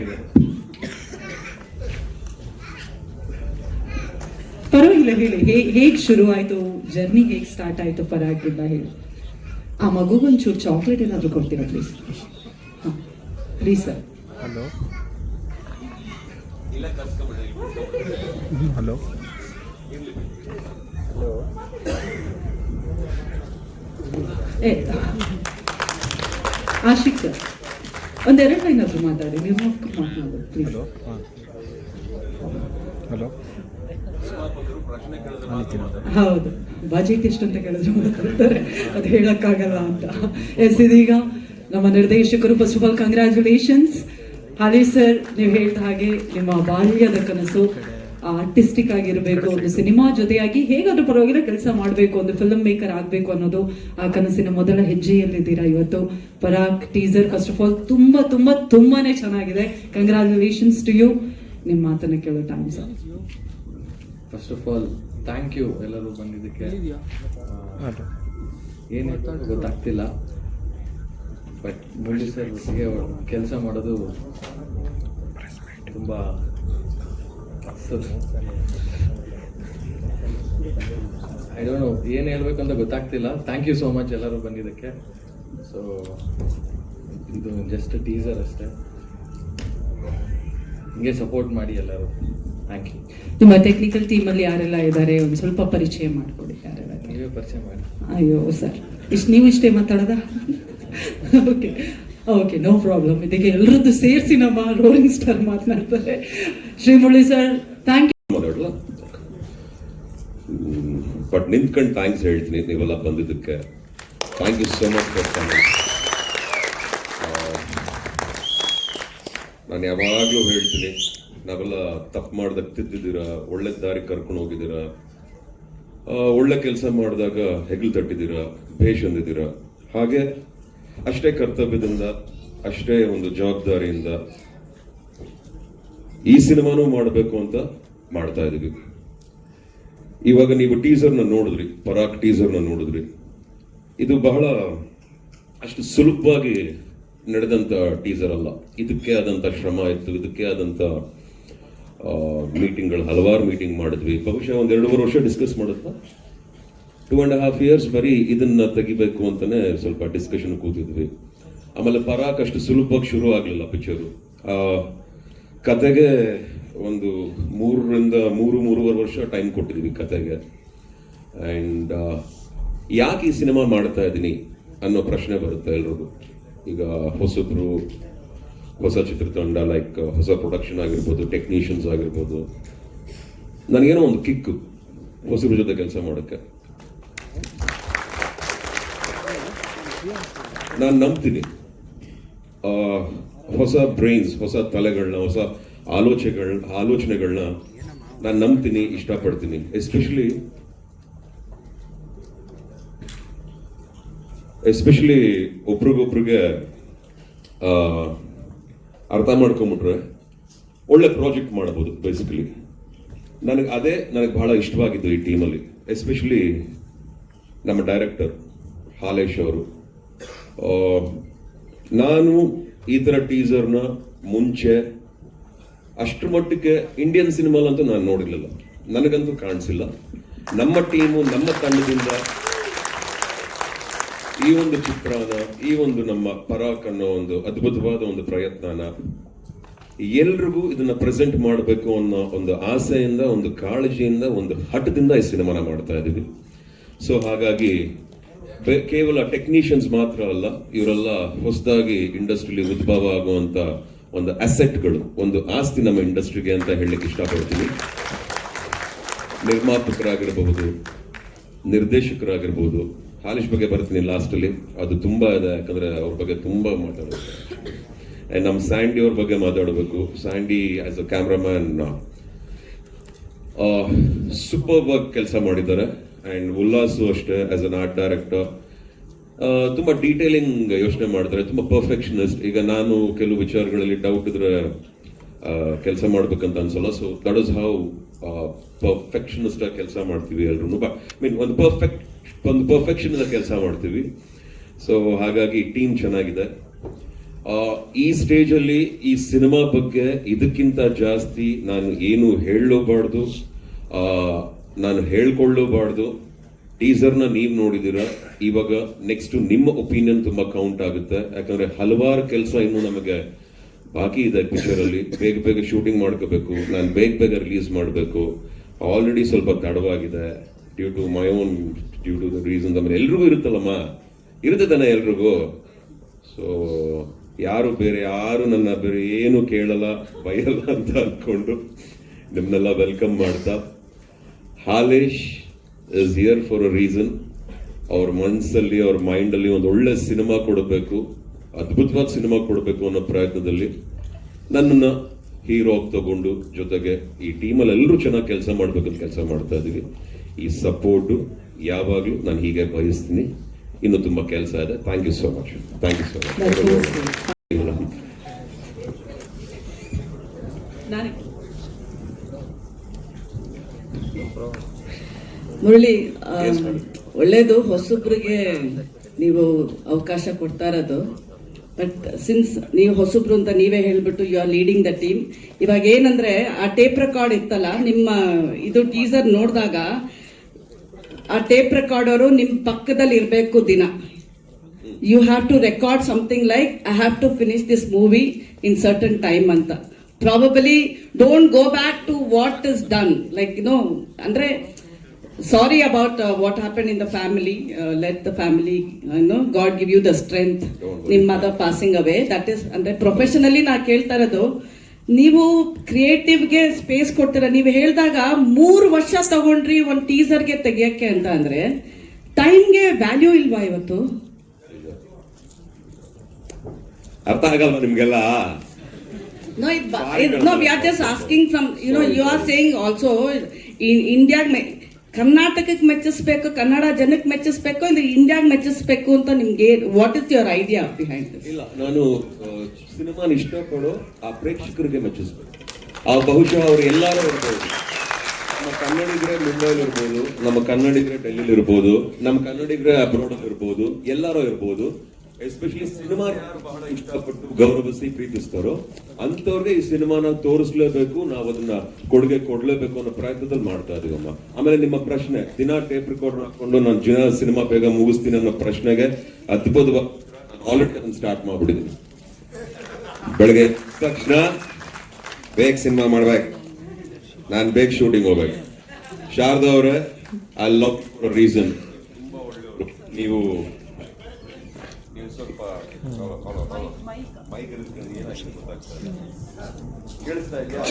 ಚೆನ್ನಾಗಿದೆ. ಪರವಾಗಿಲ್ಲ, ಹೇಳಿ ಹೇಗ್ ಶುರು ಆಯ್ತು ಜರ್ನಿ, ಹೇಗ್ ಸ್ಟಾರ್ಟ್ ಆಯ್ತು ಪರಾಗಿಂದ ಹೇಳಿ. ಆ ಮಗುಗೊಂಚೂರು ಚಾಕ್ಲೇಟ್ ಏನಾದ್ರು ಕೊಡ್ತೀರಾ ಪ್ಲೀಸ್? ಹಾಂ ಪ್ಲೀಸ್ ಸರ್. ಹಲೋ ಹಲೋ ಏ ಆಶಿಕ್ ಸರ್, ಒಂದೆರಡು ಲೈನ್ ಆದ್ರೂ ಮಾತಾಡಿ, ನಿರ್ಮಾಪಕರು ಮಾತನಾಡೋದು ಪ್ಲೀಸ್. ಹಲೋ ಹಲೋ ಹೌದು, ಬಜೆಟ್ ಎಷ್ಟು ಅಂತ ಕೇಳಿದ್ರೆ ಮಾತಾಡ್ತಾರೆ, ಅದು ಹೇಳಕ್ಕಾಗಲ್ಲ ಅಂತ. ಎಸ್, ಇದೀಗ ನಮ್ಮ ನಿರ್ದೇಶಕರು, first of all congratulations holy sir. ನೀವು ಹೇಳಿದ ಹಾಗೆ ನಿಮ್ಮ ಬಾಲ್ಯದ ಕನಸು ಆರ್ಟಿಸ್ಟಿಕ್ ಆಗಿರಬೇಕು, ಒಂದು ಸಿನಿಮಾ ಜೊತೆಯಾಗಿ ಹೇಗಾದ್ರೂ ಪರವಾಗಿಲ್ಲ ಕೆಲಸ ಮಾಡಬೇಕು, ಒಂದು ಫಿಲ್ಮ್ ಮೇಕರ್ ಆಗಬೇಕು ಅನ್ನೋದು ಆ ಕನಸಿನ ಮೊದಲ ಹೆಜ್ಜೆಯಲ್ಲಿದ್ದೀರಾ ಇವತ್ತು. Parag teaser first of all ತುಂಬಾನೇ ಚೆನ್ನಾಗಿದೆ. Congratulations to you. ನಿಮ್ಮ ಮಾತನ್ನ ಕೇಳೋ time sir. First of all thank you ಎಲ್ಲರೂ ಬಂದಿದ್ದಕ್ಕೆ. ಏನಾಯ್ತು ಗೊತ್ತಾಗ್ತಿಲ್ಲ, ಬಟ್ ಮುರಳಿ ಸರ್ ಒಟ್ಟಿಗೆ ಕೆಲಸ ಮಾಡೋದು ತುಂಬ ಐ ಡೋಂಟ್ ನೋ ಏನು ಹೇಳ್ಬೇಕಂತ ಗೊತ್ತಾಗ್ತಿಲ್ಲ. ಥ್ಯಾಂಕ್ ಯು ಸೋ ಮಚ್ ಎಲ್ಲರೂ ಬಂದಿದ್ದಕ್ಕೆ. ಸೊ ಇದು ಜಸ್ಟ್ ಟೀಸರ್ ಅಷ್ಟೇ, ಹಿಂಗೆ ಸಪೋರ್ಟ್ ಮಾಡಿ ಎಲ್ಲರೂ. Thank you. ನಿಮ್ಮ ಟೆಕ್ನಿಕಲ್ ಟೀಮಲ್ಲಿ ಯಾರೆಲ್ಲ ಇದ್ದಾರೆ ಒಂದು ಸ್ವಲ್ಪ ಪರಿಚಯ ಮಾಡಿಕೊಡಿ. ಯಾರೆಲ್ಲ? ನೀವೇ ಪರಿಚಯ ಮಾಡಿ. ಅಯ್ಯೋ ಸರ್, ನೀವು ಇಷ್ಟೇ ಮಾತಾಡೋದಾ? Okay okay, no problem. ಇದಕ್ಕೆ ಎಲ್ಲರದ್ದು ಸೇರಿಸಿ ನಮ್ಮ ರೋಲಿಂಗ್ ಸ್ಟಾರ್ ಮಾತನಾಡ್ತಾರೆ. Srimurali sir, thank you. ಮಾತಾಡಲ್ಲ, ಬಟ್ ನಿಂತ್ಕೊಂಡು ಥ್ಯಾಂಕ್ಸ್ ಹೇಳ್ತೀನಿ ನೀವೆಲ್ಲ ಬಂದಿದ್ದಕ್ಕೆ. Thank you so much for coming. ನಾನು ಯಾವಾಗಲೂ ಹೇಳ್ತೀನಿ, ನಾವೆಲ್ಲ ತಪ್ಪು ಮಾಡ್ದಾಗ ತಿದ್ದಿದ್ದೀರಾ, ಒಳ್ಳೆ ದಾರಿ ಕರ್ಕೊಂಡು ಹೋಗಿದ್ದೀರಾ, ಒಳ್ಳೆ ಕೆಲಸ ಮಾಡಿದಾಗ ಹೆಗಲು ತಟ್ಟಿದ್ದೀರಾ, ಭೇಷ್ ಅಂದಿದ್ದೀರಾ. ಹಾಗೆ ಅಷ್ಟೇ ಕರ್ತವ್ಯದಿಂದ, ಅಷ್ಟೇ ಒಂದು ಜವಾಬ್ದಾರಿಯಿಂದ ಈ ಸಿನಿಮಾನೂ ಮಾಡಬೇಕು ಅಂತ ಮಾಡ್ತಾ ಇದೀವಿ. ಇವಾಗ ನೀವು ಟೀಸರ್ನ ನೋಡಿದ್ರಿ, ಪರಾಗ್ ಟೀಸರ್ನ ನೋಡಿದ್ರಿ. ಇದು ಬಹಳ ಅಷ್ಟು ಸುಲಭವಾಗಿ ನಡೆದಂತ ಟೀಸರ್ ಅಲ್ಲ. ಇದಕ್ಕೆ ಆದಂತ ಶ್ರಮ ಇತ್ತು, ಇದಕ್ಕೆ ಆದಂತ ಮೀಟಿಂಗ್ಗಳು, ಹಲವಾರು ಮೀಟಿಂಗ್ ಮಾಡಿದ್ವಿ. ಬಹುಶಃ 1-2 ವರ್ಷ ಡಿಸ್ಕಸ್ ಮಾಡಿದ್ವ. 2.5 years ಬರೀ ಇದನ್ನ ತೆಗಿಬೇಕು ಅಂತಾನೆ ಸ್ವಲ್ಪ ಡಿಸ್ಕಷನ್ ಕೂತಿದ್ವಿ. ಆಮೇಲೆ ಪರಾಕ್ ಅಷ್ಟು ಸುಲಭವಾಗಿ ಶುರು ಆಗ್ಲಿಲ್ಲ ಪಿಕ್ಚರು. ಕತೆಗೆ ಒಂದು 3-3.5 ವರ್ಷ ಟೈಮ್ ಕೊಟ್ಟಿದ್ವಿ ಕತೆಗೆ. ಆ್ಯಂಡ್ ಯಾಕೆ ಈ ಸಿನಿಮಾ ಮಾಡ್ತಾ ಇದ್ದೀನಿ ಅನ್ನೋ ಪ್ರಶ್ನೆ ಬರುತ್ತೆ ಎಲ್ರಿಗೂ. ಈಗ ಹೊಸಬ್ರು, ಹೊಸ ಚಿತ್ರತಂಡ, ಲೈಕ್ ಹೊಸ ಪ್ರೊಡಕ್ಷನ್ ಆಗಿರ್ಬೋದು, ಟೆಕ್ನಿಷಿಯನ್ಸ್ ಆಗಿರ್ಬೋದು. ನನಗೇನೋ ಒಂದು ಕಿಕ್ಕು ಹೊಸಬ್ರ ಜೊತೆ ಕೆಲಸ ಮಾಡೋಕ್ಕೆ. ನಾನು ನಂಬ್ತೀನಿ ಹೊಸ ಬ್ರೈನ್ಸ್, ಹೊಸ ತಲೆಗಳನ್ನ, ಹೊಸ ಆಲೋಚನೆಗಳನ್ನ ನಾನು ನಂಬ್ತೀನಿ, ಇಷ್ಟಪಡ್ತೀನಿ. ಎಸ್ಪೆಷಲಿ ಒಬ್ರಿಗೊಬ್ರಿಗೆ ಅರ್ಥ ಮಾಡ್ಕೊಂಬಿಟ್ರೆ ಒಳ್ಳೆ ಪ್ರಾಜೆಕ್ಟ್ ಮಾಡಬಹುದು. ಬೇಸಿಕಲಿ ನನಗೆ ಬಹಳ ಇಷ್ಟವಾಗಿದ್ದು ಈ ಟೀಮಲ್ಲಿ, ಎಸ್ಪೆಷಲಿ ನಮ್ಮ ಡೈರೆಕ್ಟರ್ ಹಾಲೇಶ್ ಅವರು. ನಾನು ಈ ಥರ ಟೀಸರ್ನ ಮುಂಚೆ ಅಷ್ಟರ ಮಟ್ಟಿಗೆ ಇಂಡಿಯನ್ ಸಿನಿಮಾಲಂತೂ ನಾನು ನೋಡಿರಲಿಲ್ಲ, ನನಗಂತೂ ಕಾಣಿಸಿಲ್ಲ. ನಮ್ಮ ಟೀಮು, ನಮ್ಮ ತಂಡದಿಂದ ಈ ಒಂದು ಚಿತ್ರನ, ಈ ಒಂದು ನಮ್ಮ ಪರಾಕ್ ಅನ್ನೋ ಒಂದು ಅದ್ಭುತವಾದ ಒಂದು ಪ್ರಯತ್ನನ ಎಲ್ರಿಗೂ ಇದನ್ನ ಪ್ರೆಸೆಂಟ್ ಮಾಡಬೇಕು ಅನ್ನೋ ಒಂದು ಆಸೆಯಿಂದ, ಒಂದು ಕಾಳಜಿಯಿಂದ, ಒಂದು ಹಠದಿಂದ ಈ ಸಿನಿಮಾನ ಮಾಡ್ತಾ ಇದ್ದೀವಿ. ಸೊ ಹಾಗಾಗಿ ಕೇವಲ ಟೆಕ್ನಿಷಿಯನ್ಸ್ ಮಾತ್ರ ಅಲ್ಲ, ಇವರೆಲ್ಲ ಹೊಸದಾಗಿ ಇಂಡಸ್ಟ್ರಿಲಿ ಉದ್ಭವ ಆಗುವಂತ ಒಂದು ಅಸೆಟ್ಗಳು, ಒಂದು ಆಸ್ತಿ ನಮ್ಮ ಇಂಡಸ್ಟ್ರಿಗೆ ಅಂತ ಹೇಳಲಿಕ್ಕೆ ಇಷ್ಟಪಡ್ತೀನಿ. ನಿರ್ಮಾಪಕರಾಗಿರಬಹುದು, ನಿರ್ದೇಶಕರಾಗಿರ್ಬೋದು. ಹಾಲೇಶ್ ಬಗ್ಗೆ ಬರ್ತೀನಿ ಲಾಸ್ಟಲ್ಲಿ, ಅದು ತುಂಬಾ ಇದೆ, ಯಾಕಂದ್ರೆ ಅವ್ರ ಬಗ್ಗೆ ತುಂಬಾ ಮಾತಾಡಬೇಕು. ನಮ್ಮ ಸ್ಯಾಂಡಿ ಅವ್ರ ಬಗ್ಗೆ ಮಾತಾಡಬೇಕು. Sandy as a cameraman super ಆಗಿ ಕೆಲಸ ಮಾಡಿದ್ದಾರೆ. ಅಂಡ್ ಉಲ್ಲಾಸು ಅಷ್ಟೇ, ಆಸ್ ಅನ್ ಆರ್ಟ್ ಡೈರೆಕ್ಟರ್ ತುಂಬಾ ಡೀಟೇಲಿಂಗ್ ಯೋಚನೆ ಮಾಡ್ತಾರೆ, ತುಂಬಾ ಪರ್ಫೆಕ್ಷನಿಸ್ಟ್. ಈಗ ನಾನು ಕೆಲವು ವಿಚಾರಗಳಲ್ಲಿ ಡೌಟ್ ಇದ್ರೆ ಕೆಲಸ ಮಾಡ್ಬೇಕಂತ ಅನ್ಸಲ್ಲ. So that is how perfectionist ಆಗಿ ಕೆಲಸ ಮಾಡ್ತೀವಿ ಎಲ್ರು. ಬಟ್ ಮೀನ್ ಒಂದು ಪರ್ಫೆಕ್ಷನ್ ಇಂದ ಕೆಲಸ ಮಾಡ್ತೀವಿ. ಸೊ ಹಾಗಾಗಿ ಟೀಮ್ ಚೆನ್ನಾಗಿದೆ. ಈ ಸ್ಟೇಜ್ ಅಲ್ಲಿ ಈ ಸಿನಿಮಾ ಬಗ್ಗೆ ಇದಕ್ಕಿಂತ ಜಾಸ್ತಿ ನಾನು ಏನು ಹೇಳಲೂಬಾರ್ದು, ನಾನು ಹೇಳ್ಕೊಳ್ಳೂಬಾರ್ದು. ಟೀಸರ್ನ ನೀವು ನೋಡಿದೀರಾ, ಇವಾಗ ನೆಕ್ಸ್ಟ್ ನಿಮ್ಮ ಒಪಿನಿಯನ್ ತುಂಬಾ ಕೌಂಟ್ ಆಗುತ್ತೆ. ಯಾಕಂದ್ರೆ ಹಲವಾರು ಕೆಲಸ ಇನ್ನು ನಮಗೆ ಬಾಕಿ ಇದೆ ಪಿಕ್ಚರ್ ಅಲ್ಲಿ. ಬೇಗ ಬೇಗ ಶೂಟಿಂಗ್ ಮಾಡ್ಕೋಬೇಕು, ನಾನು ಬೇಗ ರಿಲೀಸ್ ಮಾಡಬೇಕು. ಆಲ್ರೆಡಿ ಸ್ವಲ್ಪ ತಡವಾಗಿದೆ due to my own the reason. ಆಮೇಲೆ ಎಲ್ರಿಗೂ ಇರುತ್ತಲ್ಲಮ್ಮ, ಇರುತ್ತೆ ತಾನೆ ಎಲ್ರಿಗೂ. ಸೊ ಯಾರು ನನ್ನ ಬೇರೆ ಏನು ಕೇಳಲ್ಲ ಬೈಯಲ್ಲ ಅಂತ ಅನ್ಕೊಂಡು ನಿಮ್ನೆಲ್ಲ ವೆಲ್ಕಮ್ ಮಾಡ್ತಾ, Halesh is here for a reason. ಅವ್ರ ಮನಸ್ಸಲ್ಲಿ, ಅವ್ರ ಮೈಂಡ್ ಅಲ್ಲಿ ಒಂದು ಒಳ್ಳೆ ಸಿನಿಮಾ ಕೊಡಬೇಕು, ಅದ್ಭುತವಾದ ಸಿನಿಮಾ ಕೊಡಬೇಕು ಅನ್ನೋ ಪ್ರಯತ್ನದಲ್ಲಿ ನನ್ನನ್ನ ಹೀರೋ ತಗೊಂಡು, ಜೊತೆಗೆ ಈ ಟೀಮಲ್ಲಿ ಎಲ್ಲರೂ ಚೆನ್ನಾಗಿ ಕೆಲಸ ಮಾಡ್ಬೇಕಂತ ಕೆಲಸ ಮಾಡ್ತಾ ಇದೀವಿ. ಈ ಸಪೋರ್ಟು ಯಾವಾಗಲೂ ನಾನು ಹೀಗೆ ಬಯಸ್ತೀನಿ. ಇನ್ನು ತುಂಬಾ ಕೆಲಸ ಇದೆ. Thank you so much. Thank you so much. Murali, ಒಳ್ಳೇದು ಹೊಸಬ್ರಿಗೆ ನೀವು ಅವಕಾಶ ಕೊಡ್ತಾ ಇರೋದು. ಬಟ್ ಸಿನ್ಸ್ ನೀವು ಹೊಸಬ್ರು ಅಂತ ನೀವೇ ಹೇಳ್ಬಿಟ್ಟು you are leading the team. ಇವಾಗ ಏನಂದ್ರೆ ಆ ಟೇಪ್ ರೆಕಾರ್ಡ್ ಇತ್ತಲ್ಲ, ನಿಮ್ಮ ಇದು ಟೀಸರ್ ನೋಡಿದಾಗ ಆ ಟೇಪ್ ರೆಕಾರ್ಡರು ನಿಮ್ ಪಕ್ಕದಲ್ಲಿ ಇರಬೇಕು ದಿನ. You have to record something like I have to finish this movie in certain time ಅಂತ. Probably don't go back to what is done, like ಅಂದ್ರೆ sorry about what happened in the family. Let the family, God give you the strength. ನಿಮ್ಮ mother passing away, that is ಅಂದ್ರೆ professionally ನಾ ಕೇಳ್ತಾ ಇರೋದು. ನೀವು ಕ್ರಿಯೇಟಿವ್ಗೆ space ಕೊಡ್ತೀರಾ. ನೀವು ಹೇಳಿದಾಗ 3 ವರ್ಷ ತಗೊಂಡ್ರಿ ಒಂದು ಟೀಸರ್ಗೆ ತೆಗಿಯಕ್ಕೆ ಅಂತ ಅಂದ್ರೆ ಟೈಮ್ಗೆ ವ್ಯಾಲ್ಯೂ ಇಲ್ವಾ ಇವತ್ತು? ಅರ್ಥ ಆಗಲ್ವಾ ನಿಮ್ಗೆಲ್ಲ? No, we are just asking from, you are saying also in India, ಕರ್ನಾಟಕಕ್ಕೆ ಮೆಚ್ಚಿಸ್ಬೇಕು, ಕನ್ನಡ ಜನಕ್ಕೆ ಮೆಚ್ಚಿಸ್ಬೇಕು, ಇದು ಇಂಡಿಯಾಗೆ ಮೆಚ್ಚಿಸ್ಬೇಕು ಅಂತ ನಿಮ್ಗೆ what is your idea behind this? ಇಲ್ಲ, ನಾನು ಸಿನಿಮಾನ ಇಷ್ಟಪಡೋ ಆ ಪ್ರೇಕ್ಷಕರಿಗೆ ಮೆಚ್ಚಿಸ್ಬೇಕು. ಬಹುಶಃ ಅವ್ರು ಎಲ್ಲಾರು ಇರ್ಬೋದು. ನಮ್ಮ ಕನ್ನಡಿಗರೇ ಮುಂಬೈಲಿ ಇರ್ಬೋದು, ನಮ್ಮ ಕನ್ನಡಿಗರೇ ಡೆಲ್ಲಿಲಿ ಇರ್ಬೋದು, ನಮ್ಮ ಕನ್ನಡಿಗರೇ ಅಬ್ರಾಡ್ ಇರ್ಬೋದು, ಎಲ್ಲಾರು ಇರ್ಬೋದು. ಎಸ್ಪೆಷಲಿ ಸಿನಿಮಾ ಯಾರು ಬಹಳ ಇಷ್ಟಪಟ್ಟು ಗೌರವಿಸಿ ಪ್ರೀತಿಸ್ತಾರೋ ಅಂತವ್ರಿಗೆ ಈ ಸಿನಿಮಾನ ತೋರಿಸ್ಲೇಬೇಕು, ನಾವು ಅದನ್ನ ಕೊಡುಗೆ ಕೊಡ್ಲೇಬೇಕು ಅನ್ನೋ ಪ್ರಯತ್ನದಲ್ಲಿ ಮಾಡ್ತಾ ಇದೀವಮ್ಮ. ಆಮೇಲೆ ನಿಮ್ಮ ಪ್ರಶ್ನೆ, ದಿನ ಟೇಪ್ ರೆಕಾರ್ಡ್ ಹಾಕೊಂಡು ನಾನು ಸಿನಿಮಾ ಬೇಗ ಮುಗಿಸ್ತೀನಿ ಅನ್ನೋ ಪ್ರಶ್ನೆಗೆ ಅದ್ಭುತವಾಗಿ ಆಲ್ರೆಡಿ ಅದನ್ನ ಸ್ಟಾರ್ಟ್ ಮಾಡ್ಬಿಟ್ಟಿದ್ದೀನಿ. ಬೆಳಗ್ಗೆ ತಕ್ಷಣ ಬೇಗ ಸಿನಿಮಾ ಮಾಡ್ಬೇಕು, ನಾನು ಬೇಗ ಶೂಟಿಂಗ್ ಹೋಗ್ಬೇಕು. ಶಾರದಾ ಅವರೇ, ಐ ಲವ್ ಫಾರ್ ರೀಸನ್. ನೀವು ಸ್ವಲ್ಪ ಮೈಕ್ ಇರುತ್ತೆ, ಏನಾಗ್ತದೆ ಗೊತ್ತಾಗ್ತದೆ. ಕೇಳಿಸ್ತಾ ಇದೆಯಾ?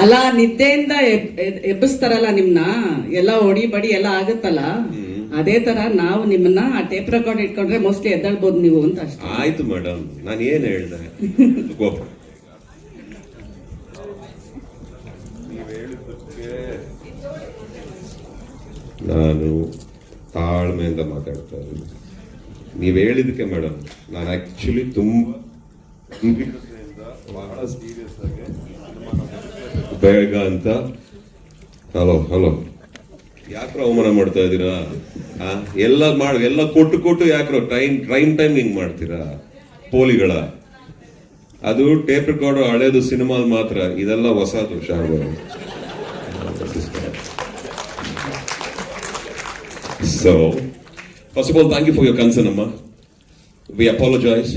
ಅಲ್ಲ, ನಿದ್ದೆಯಿಂದ ಎಬ್ಬಿಸ್ತಾರಲ್ಲ ನಿಮ್ನ, ಎಲ್ಲ ಹೊಡಿ ಬಡಿ ಎಲ್ಲ ಆಗುತ್ತಲ್ಲ, ಅದೇ ತರ ನಾವು ನಿಮ್ಮನ್ನ ಆ ಟೇಪ್ ರೆಕಾರ್ಡ್ ಇಟ್ಕೊಂಡ್ರೆ ಮೋಸ್ಟ್ಲಿ ಎದ್ದಾಳ್ಬೋದು ನೀವು ಅಂತ ಅಷ್ಟೇ. ಆಯ್ತು ಮೇಡಮ್, ನಾನು ಏನ್ ಹೇಳ್ದೆ? ನಾನು ತಾಳ್ಮೆಯಿಂದ ಮಾತಾಡ್ತಾ ಇದ್ದೀನಿ. ನೀವು ಹೇಳಿದಕ್ಕೆ ಮೇಡಮ್, ನಾನು ಆಕ್ಚುಲಿ ತುಂಬಾ ಬಹಳ ಸೀರಿಯಸ್ ಆಗಿ ಬೇಗ ಅಂತ. ಹಲೋ ಯಾಕ್ರ ಅವಮಾನ ಮಾಡ್ತಾ ಇದ್ದೀರಾ? ಎಲ್ಲ ಕೊಟ್ಟು ಯಾಕ್ರ ಟೈಮ್ ಹಿಂಗ್ ಮಾಡ್ತೀರಾ ಪೋಲಿಗಳ? ಅದು ಟೇಪ್ ರೆಕಾರ್ಡ್ ಹಳೇದು ಸಿನಿಮಾ ಮಾತ್ರ, ಇದೆಲ್ಲ ಹೊಸದು. Sharada, so first of all, thank you for your concern, amma. We apologize.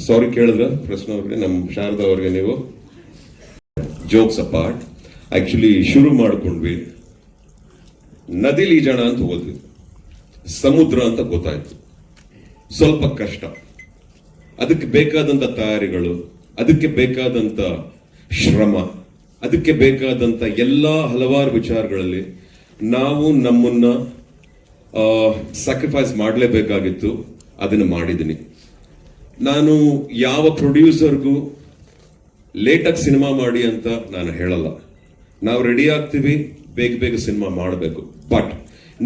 Sorry ಕೇಳಿದ್ರ ಪ್ರಶ್ನೆ ಅವ್ರಿಗೆ, ನಮ್ಮ ಶಾರದಾ ಅವ್ರಿಗೆ. ನೀವು ಜೋಕ್ಸ್ ಅಪಾರ್ಟ್, ಆಕ್ಚುಲಿ ಶುರು ಮಾಡ್ಕೊಂಡ್ವಿ, ನದಿಲಿ ಈಜಾಣ ಅಂತ ಹೋದ್ವಿ, ಸಮುದ್ರ ಅಂತ ಗೊತ್ತಾಯ್ತು. ಸ್ವಲ್ಪ ಕಷ್ಟ, ಅದಕ್ಕೆ ಬೇಕಾದಂತ ತಯಾರಿಗಳು, ಅದಕ್ಕೆ ಬೇಕಾದಂತ ಶ್ರಮ, ಅದಕ್ಕೆ ಬೇಕಾದಂತ ಎಲ್ಲಾ ಹಲವಾರು ವಿಚಾರಗಳಲ್ಲಿ ನಾವು ನಮ್ಮನ್ನ ಸ್ಯಾಕ್ರಿಫೈಸ್ ಮಾಡಲೇಬೇಕಾಗಿತ್ತು. ಅದನ್ನು ಮಾಡಿದ್ದೀನಿ. ನಾನು ಯಾವ ಪ್ರೊಡ್ಯೂಸರ್ಗೂ ಲೇಟಾಗಿ ಸಿನಿಮಾ ಮಾಡಿ ಅಂತ ನಾನು ಹೇಳಲ್ಲ. ನಾವು ರೆಡಿ ಆಗ್ತೀವಿ, ಬೇಗ ಸಿನಿಮಾ ಮಾಡಬೇಕು. ಬಟ್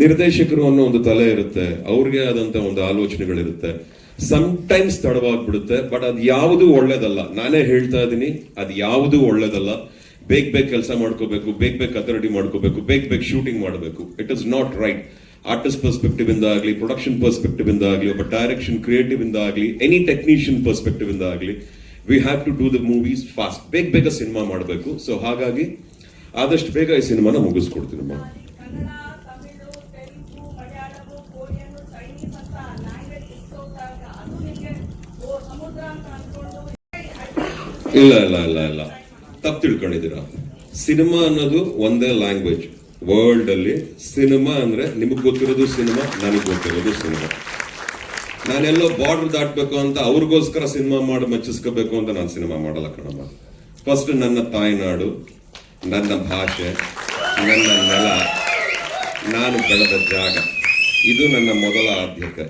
ನಿರ್ದೇಶಕರು ಅನ್ನೋ ಒಂದು ತಲೆ ಇರುತ್ತೆ, ಅವ್ರಿಗೆ ಆದಂತ ಒಂದು ಆಲೋಚನೆಗಳಿರುತ್ತೆ. ಸಮ್ಟೈಮ್ಸ್ ತಡವಾಗ್ಬಿಡುತ್ತೆ. ಬಟ್ ಅದು ಯಾವುದು ಒಳ್ಳೇದಲ್ಲ. ನಾನೇ ಹೇಳ್ತಾ ಇದ್ದೀನಿ, ಅದು ಯಾವುದು ಒಳ್ಳೇದಲ್ಲ. ಬೇಗ ಕೆಲಸ ಮಾಡ್ಕೋಬೇಕು, ಬೇಗ ಕತೆ ರೆಡಿ ಮಾಡ್ಕೋಬೇಕು, ಬೇಗ ಶೂಟಿಂಗ್ ಮಾಡಬೇಕು. It is not right. Artist perspective ಇಂದ ಆಗಲಿ, ಪ್ರೊಡಕ್ಷನ್ ಪರ್ಸ್ಪೆಕ್ಟಿವ್ ಇಂದ ಆಗಲಿ, ಒಬ್ಬ ಡೈರೆಕ್ಷನ್ ಕ್ರಿಯೇಟಿವ್ ಇಂದ ಆಗಲಿ, ಎನಿ ಟೆಕ್ನಿಷಿಯನ್ ಪರ್ಸ್ಪೆಕ್ಟಿವ್ ಇಂದ ಆಗಲಿ, we have to do the movies fast. ಬೇಗ ಸಿನಿಮಾ ಮಾಡಬೇಕು. ಸೊ ಹಾಗಾಗಿ ಆದಷ್ಟು ಬೇಗ ಈ ಸಿನಿಮಾನ ಮುಗಿಸ್ಕೊಡ್ತೀನಮ್ಮ. ಕನ್ನಡ, ತಮಿಳು, ತೆಲುಗು, ಮಲಯಾಳಮು, ಕೊರಿಯನ್, ಚೈನೀಸ್ ಅಂತ ಲ್ಯಾಂಗ್ವೇಜ್ ಇಷ್ಟೊತ್ತಾಗ ಅದು ನಿಮಗೆ ಸಮುದ್ರ ಅಂತ ಅನ್ಕೊಂಡು ಇಲ್ಲ ತಪ್ಪು ತಿಳ್ಕೊಂಡಿದ್ದೀರಾ. ಸಿನಿಮಾ ಅನ್ನೋದು ಒಂದೇ ಲ್ಯಾಂಗ್ವೇಜ್. ವರ್ಲ್ಡ್ ಅಲ್ಲಿ ಸಿನಿಮಾ ಅಂದ್ರೆ ನಿಮಗ್ ಗೊತ್ತಿರೋದು ಸಿನಿಮಾ, ನನಗ್ ಗೊತ್ತಿರೋದು ಸಿನಿಮಾ. ನಾನೆಲ್ಲೋ ಬಾರ್ಡರ್ ದಾಟ್ಬೇಕು ಅಂತ ಅವ್ರಿಗೋಸ್ಕರ ಸಿನಿಮಾ ಮಾಡಿ ಮೆಚ್ಚಿಸ್ಕೋಬೇಕು ಅಂತ ನಾನು ಸಿನಿಮಾ ಮಾಡಲ್ಲ ಕಣಮ್ಮ. ಫಸ್ಟ್ ನನ್ನ ತಾಯ್ನಾಡು, ನನ್ನ ಭಾಷೆ, ನನ್ನ ನೆಲ, ನಾನು ಬೆಳೆದ ಜಾಗ, ಇದು ನನ್ನ ಮೊದಲ ಆದ್ಯತೆ.